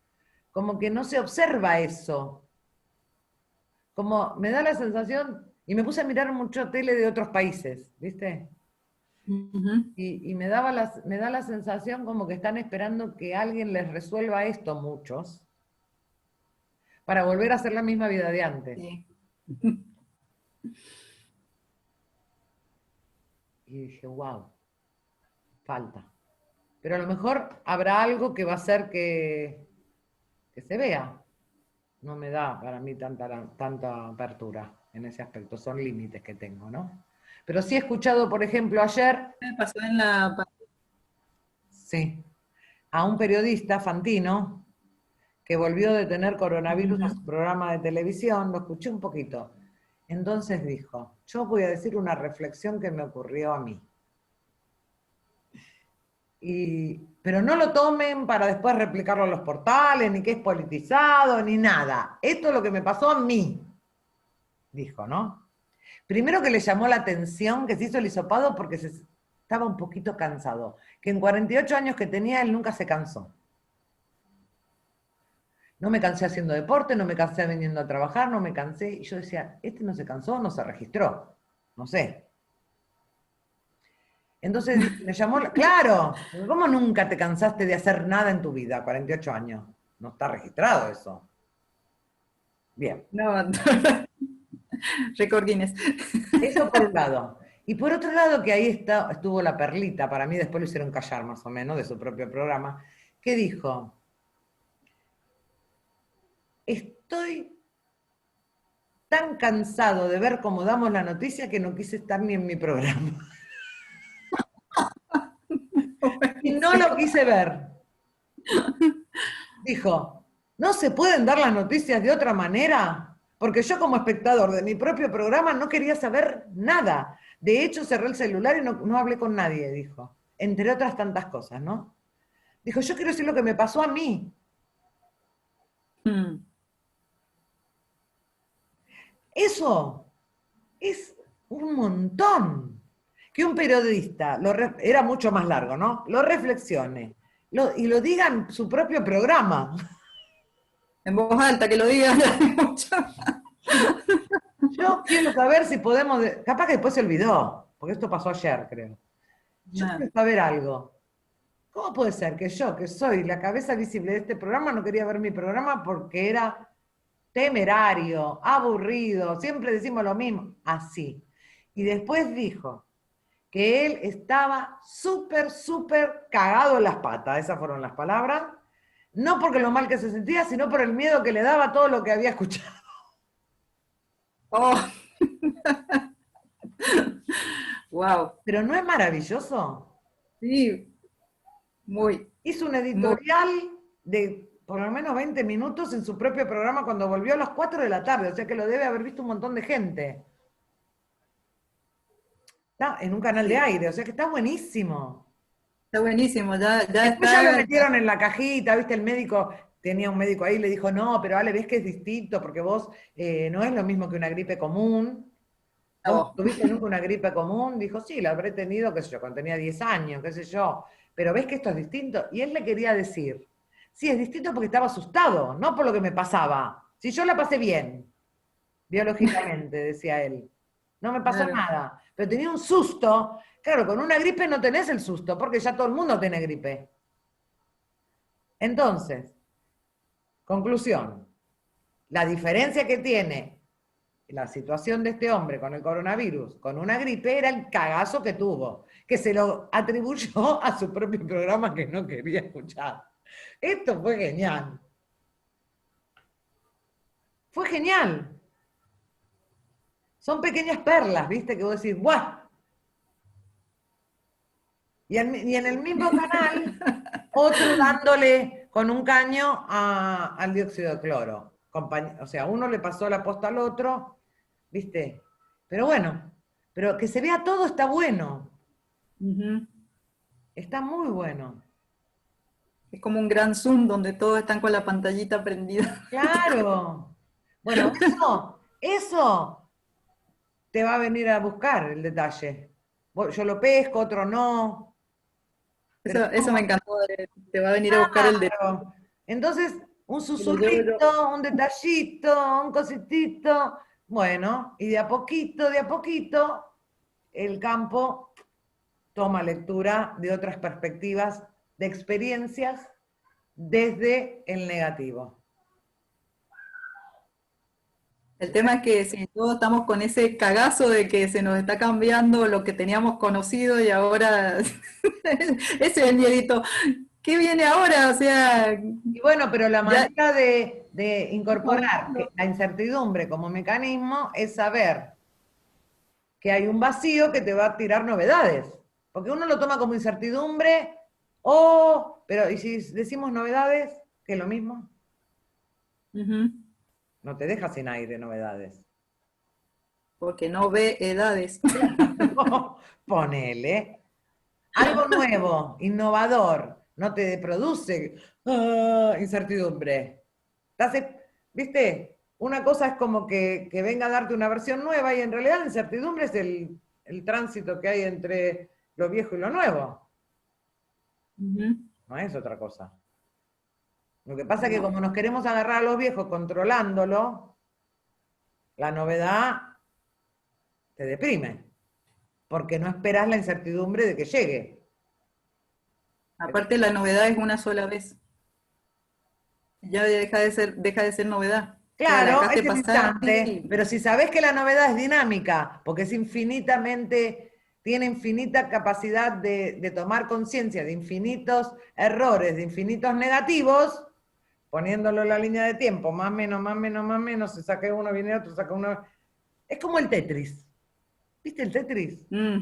Como que no se observa eso. Como me da la sensación, y me puse a mirar mucho tele de otros países, ¿viste? ujú, Y me da la sensación como que están esperando que alguien les resuelva esto, muchos, para volver a hacer la misma vida de antes. sí, Y dije, wow, falta. Pero a lo mejor habrá algo que va a hacer que se vea. No me da para mí tanta apertura en ese aspecto, son límites que tengo, ¿no? Pero sí he escuchado, por ejemplo, ayer, me pasó en la... sí, a un periodista, Fantino, que volvió de tener coronavirus a Ujú. su programa de televisión, lo escuché un poquito. Entonces dijo, yo voy a decir una reflexión que me ocurrió a mí. Pero no lo tomen para después replicarlo en los portales, ni que es politizado, ni nada. Esto es lo que me pasó a mí, dijo, ¿no? Primero que le llamó la atención que se hizo el hisopado porque estaba un poquito cansado, que en 48 años que tenía él nunca se cansó. No me cansé haciendo deporte, no me cansé viniendo a trabajar, no me cansé. Y yo decía, este no se cansó, no se registró. No sé. Entonces me llamó, claro, ¿cómo nunca te cansaste de hacer nada en tu vida? 48 años. No está registrado eso. Bien, No, récord Guinness. eso por un lado. Y por otro lado, que ahí estuvo la perlita, para mí después lo hicieron callar más o menos de su propio programa, que dijo, estoy tan cansado de ver cómo damos la noticia que no quise estar ni en mi programa. Y no lo quise ver. Dijo, ¿no se pueden dar las noticias de otra manera? Porque yo como espectador de mi propio programa no quería saber nada. De hecho, cerré el celular y no hablé con nadie, dijo. Entre otras tantas cosas, ¿no? Dijo, yo quiero decir lo que me pasó a mí. Mm. Eso es un montón. Que un periodista, era mucho más largo, ¿no? Lo reflexione y lo diga en su propio programa. En voz alta, que lo digan. Yo quiero saber si podemos, capaz que después se olvidó, porque esto pasó ayer, creo. Yo No. quiero saber algo. ¿Cómo puede ser que yo, que soy la cabeza visible de este programa, no quería ver mi programa porque era temerario, aburrido, siempre decimos lo mismo? Así. Y después dijo que él estaba súper, súper cagado en las patas, esas fueron las palabras, no porque lo mal que se sentía, sino por el miedo que le daba todo lo que había escuchado. Oh, wow. Pero ¿no es maravilloso? Sí, muy, Hizo un muy. editorial de por lo menos 20 minutos en su propio programa cuando volvió a las 4 de la tarde, o sea que lo debe haber visto un montón de gente. Está en un canal de Sí, aire, o sea que está buenísimo. está buenísimo, ya Después ya lo está. metieron en la cajita, viste, el médico, tenía un médico ahí, le dijo, no, pero Ale, ves que es distinto, porque vos no es lo mismo que una gripe común. ¿Vos Oh, tuviste nunca una gripe común? Dijo, sí, la habré tenido, qué sé yo, cuando tenía 10 años, qué sé yo. Pero ves que esto es distinto. Y él le quería decir, sí, es distinto porque estaba asustado, no por lo que me pasaba. Si yo la pasé bien, biológicamente, decía él. No me pasó claro. nada. Pero tenía un susto. Claro, con una gripe no tenés el susto, porque ya todo el mundo tiene gripe. Entonces, conclusión, la diferencia que tiene la situación de este hombre con el coronavirus, con una gripe, era el cagazo que tuvo, que se lo atribuyó a su propio programa que no quería escuchar. Esto fue genial. Fue genial. Son pequeñas perlas, ¿viste? Que vos decís, ¡guau! Y en el mismo canal, otro dándole con un caño al dióxido de cloro. O sea, uno le pasó la posta al otro, ¿viste? Pero bueno, pero que se vea todo está bueno, Ujú. está muy bueno. Es como un gran Zoom donde todos están con la pantallita prendida. Claro. Bueno, eso te va a venir a buscar el detalle. Yo lo pesco, otro no, pero Eso me encantó. Te va a venir a buscar el de claro. Entonces, un lo llevo yo. susurrito, un detallito, un cositito, bueno, y de a poquito, el campo toma lectura de otras perspectivas, de experiencias desde el negativo. El tema es que si todos estamos con ese cagazo de que se nos está cambiando lo que teníamos conocido y ahora ese es el miedito. ¿Qué viene ahora? O sea, Y bueno, pero la ya manera de estamos incorporar hablando. la incertidumbre como mecanismo es saber que hay un vacío que te va a tirar novedades. Porque uno lo toma como incertidumbre, pero ¿y si decimos novedades? Que es lo mismo, Ujú. no te deja sin aire novedades. Porque no ve edades. Claro, ponele. Algo nuevo, innovador, no te produce incertidumbre. ¿Viste? Una cosa es como que venga a darte una versión nueva y en realidad la incertidumbre es el tránsito que hay entre lo viejo y lo nuevo. Ujú. No es otra cosa. Lo que pasa es que No. como nos queremos agarrar a los viejos controlándolo, la novedad te deprime. porque no esperás la incertidumbre de que llegue. Aparte la novedad es una sola vez. Ya deja de ser novedad. Ya la Claro, dejaste es el pasar instante, pero si sabés que la novedad es dinámica, porque es infinitamente, tiene infinita capacidad de tomar conciencia de infinitos errores, de infinitos negativos, poniéndolo en la línea de tiempo, más menos, más menos, más menos, se saca uno, viene otro, saca uno. Es como el Tetris. ¿Viste el Tetris? Mm,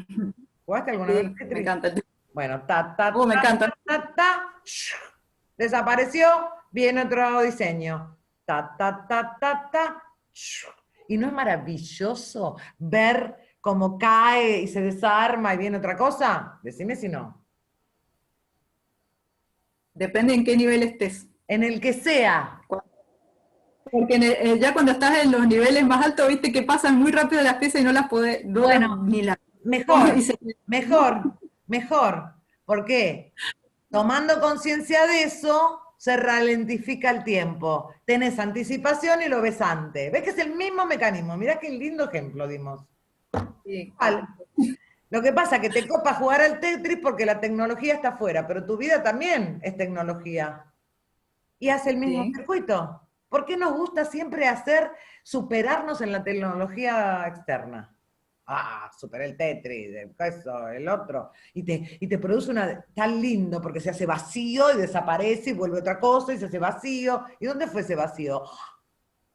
¿Jugaste alguna vez sí, me Tetris? encanta. Bueno, ta, ta, Me ta, encanta. ta, ta, desapareció, viene otro diseño. Ta, ta, ta, ta, ta. Y no es maravilloso ver cómo cae y se desarma y viene otra cosa. Decime si no. Depende en qué nivel estés. En el que sea. Porque ya cuando estás en los niveles más altos, viste que pasan muy rápido las piezas y no las podés, Bueno, ni las mejor, y se- mejor, mejor. ¿Por qué? Tomando conciencia de eso, se ralentifica el tiempo. Tenés anticipación y lo ves antes. ¿Ves que es el mismo mecanismo? Mirá qué lindo ejemplo dimos. Sí, Igual. Lo que pasa es que te copa jugar al Tetris porque la tecnología está afuera, pero tu vida también es tecnología. Y hace el mismo sí. circuito. ¿Por qué nos gusta siempre hacer superarnos en la tecnología externa? Ah, superé el Tetris, eso, el otro. Y te produce una tan lindo porque se hace vacío y desaparece y vuelve otra cosa y se hace vacío. ¿Y dónde fue ese vacío?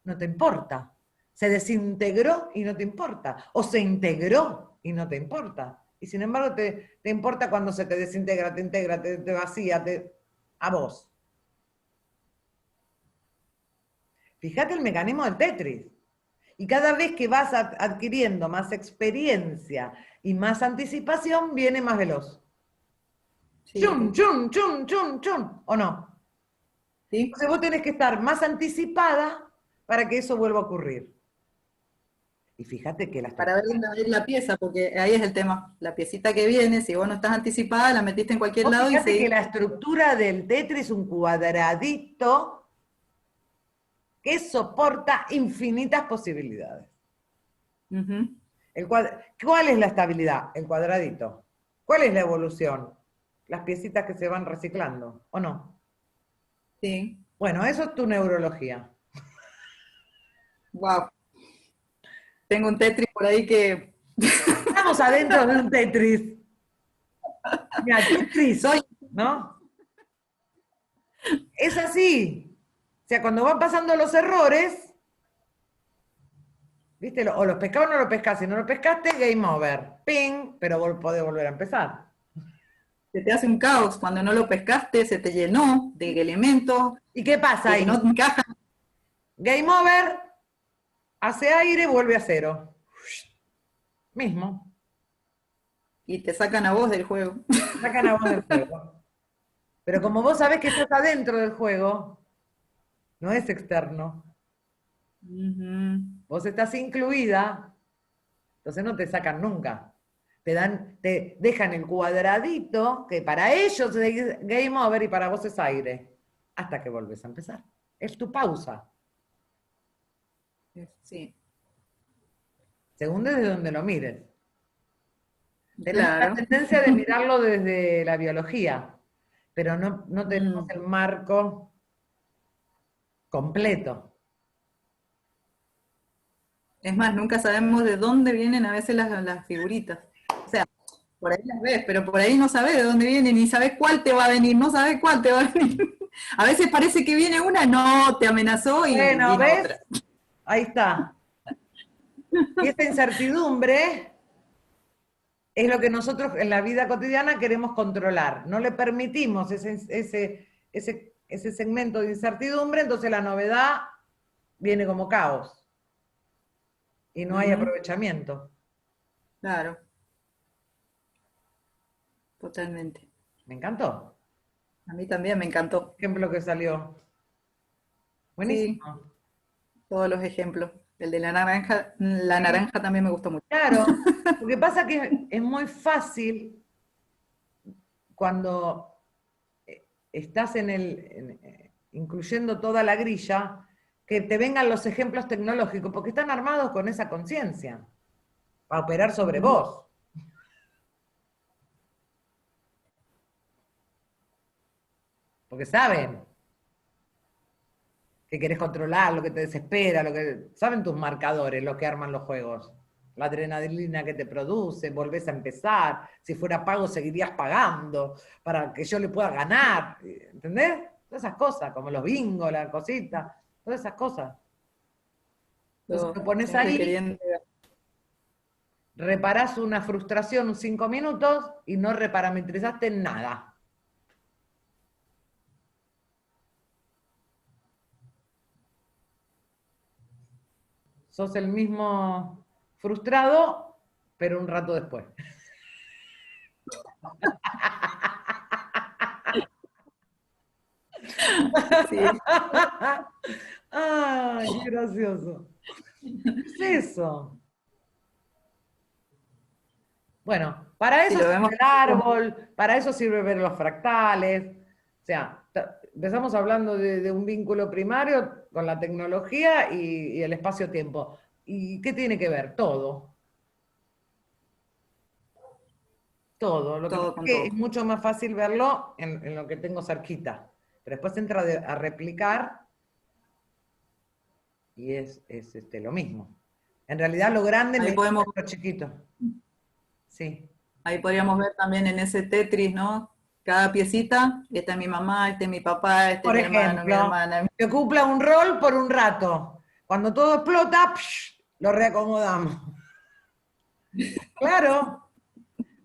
No te importa. Se desintegró y no te importa. O se integró y no te importa. Y sin embargo te importa cuando se te desintegra, te integra, te vacía, a vos. Fíjate el mecanismo del Tetris. Y cada vez que vas adquiriendo más experiencia y más anticipación, viene más veloz. Chun, Sí, chun, chun, chun, chun. ¿O no? sí. Entonces vos tenés que estar más anticipada para que eso vuelva a ocurrir. Y fíjate que la Para ver estructura. dónde va a ir la pieza, porque ahí es el tema. La piecita que viene, si vos no estás anticipada, la metiste en cualquier Vos lado y fíjate que se... la estructura del Tetris es un cuadradito que soporta infinitas posibilidades. Ujú, ¿Cuál es la estabilidad? El cuadradito. ¿Cuál es la evolución? Las piecitas que se van reciclando, ¿o no? sí. Bueno, eso es tu neurología. Wow. Tengo un Tetris por ahí que Estamos adentro de un Tetris. Mira, Tetris, soy... ¿no? Es así. O sea, cuando van pasando los errores, ¿viste? O los pescás o no los pescás. Si no los pescaste, game over. Ping, pero podés volver a empezar. Se te hace un caos cuando no lo pescaste, se te llenó de elementos ¿Y qué pasa que ahí? no encajan Game over, hace aire, vuelve a cero. Mismo. y te sacan a vos del juego. Sacan a vos del juego. Pero como vos sabés que estás adentro del juego, no es externo. Ujú. Vos estás incluida, entonces no te sacan nunca. Te dejan el cuadradito, que para ellos es game over y para vos es aire, hasta que volvés a empezar. Es tu pausa, Sí, según desde donde lo mires. Tenemos la claro. tendencia de mirarlo desde la biología, pero no tenemos Mm. el marco completo. Es más, nunca sabemos de dónde vienen a veces las figuritas. O sea, por ahí las ves, pero por ahí no sabes de dónde vienen, ni sabes cuál te va a venir, no sabes cuál te va a venir. A veces parece que viene una, no, te amenazó y Bueno, vino ¿ves? otra. Ahí está. Y esta incertidumbre es lo que nosotros en la vida cotidiana queremos controlar. No le permitimos ese segmento de incertidumbre, entonces la novedad viene como caos y no hay Ujú, aprovechamiento. claro, totalmente. Me encantó. A mí también me encantó. Ejemplo que salió. Sí, Buenísimo. todos los ejemplos. El de la naranja también me gustó mucho. Claro, porque pasa que es muy fácil cuando estás incluyendo toda la grilla, que te vengan los ejemplos tecnológicos, porque están armados con esa conciencia, para operar sobre Ujú, vos. porque saben que querés controlar, lo que te desespera, saben tus marcadores, lo que arman los juegos. La adrenalina que te produce, volvés a empezar, si fuera pago seguirías pagando para que yo le pueda ganar, ¿entendés? Todas esas cosas, como los bingos, la cosita, todas esas cosas. Entonces Yo te pones siempre ahí, queriendo. reparás una frustración un 5 minutos y no reparametrizaste nada. Sos el mismo frustrado, pero un rato después. Sí. Ay, qué gracioso. ¿Qué es eso? Bueno, para Si eso lo sirve vemos el árbol, para eso sirve ver los fractales. O sea, empezamos hablando de un vínculo primario con la tecnología y el espacio-tiempo. ¿Y qué tiene que ver? Todo. Todo. Lo que pasa todo es con que es todo. mucho más fácil verlo en lo que tengo cerquita. Pero después entra a replicar y es lo mismo. En realidad lo grande Ahí necesita podemos, lo chiquito. Sí. ahí podríamos ver también en ese Tetris, ¿no? Cada piecita, esta es mi mamá, este es mi papá, este es Por mi hermano, mi ejemplo, hermana. que cumpla un rol por un rato. Cuando todo explota, lo reacomodamos. Claro,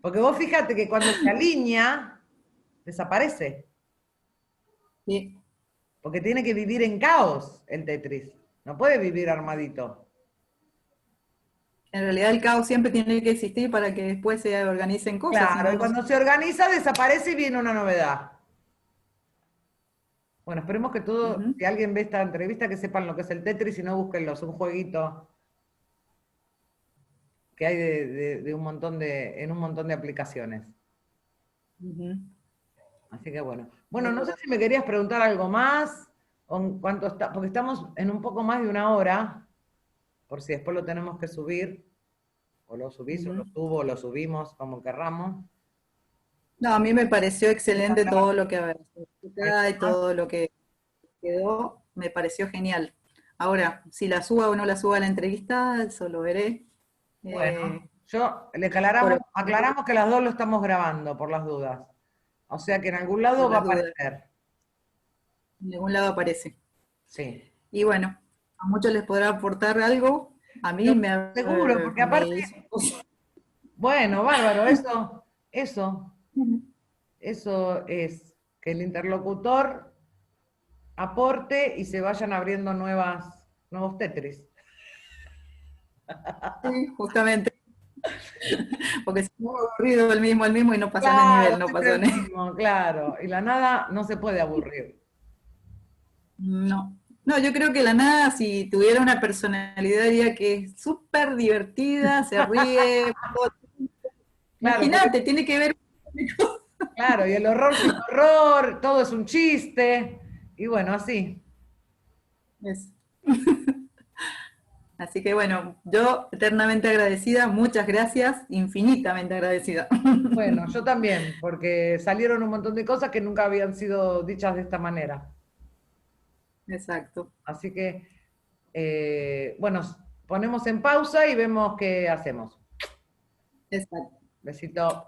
porque vos fíjate que cuando se alinea, desaparece. Sí. Porque tiene que vivir en caos el Tetris. No puede vivir armadito. En realidad el caos siempre tiene que existir para que después se organicen cosas, si Claro, no, y no. cuando se organiza, desaparece y viene una novedad. Bueno, esperemos que todo, Ujú. si alguien ve esta entrevista, que sepan lo que es el Tetris y no búsquenlo. Es un jueguito que hay de un montón en un montón de aplicaciones. Ujú. Así que bueno. Bueno, no sé si me querías preguntar algo más, o en cuánto está, porque estamos en un poco más de una hora, por si después lo tenemos que subir, o lo subís, o lo Ujú. subo, o lo subimos, como querramos. No, a mí me pareció ¿Querés excelente hablar todo lo que algo acá y más? todo lo que quedó, me pareció genial. Ahora, si la suba o no la suba a la entrevista, eso lo veré. Bueno, Eh, yo le por, aclaramos que las dos lo estamos grabando, por las dudas. O sea que en algún lado por va a las dudas, aparecer. en ningún lado aparece. Sí. Y bueno, a muchos les podrá aportar algo, a mí Pero seguro, porque me aparte, hizo... bueno, bárbaro, eso es que el interlocutor aporte y se vayan abriendo nuevos Tetris. Sí, justamente, porque si no aburrido el mismo y no pasan de Claro, nivel, no siempre el pasan de... mismo, claro. Y la nada no se puede aburrir. No, no, yo creo que la nada, si tuviera una personalidad, diría que es súper divertida, se ríe. Claro, porque, Imagínate, tiene que ver. claro, y el horror sin horror, todo es un chiste. Y bueno, así. Eso. Así que bueno, yo eternamente agradecida, muchas gracias, infinitamente agradecida. Bueno, yo también, porque salieron un montón de cosas que nunca habían sido dichas de esta manera. Exacto, Así que, bueno, ponemos en pausa y vemos qué hacemos. exacto. Besito.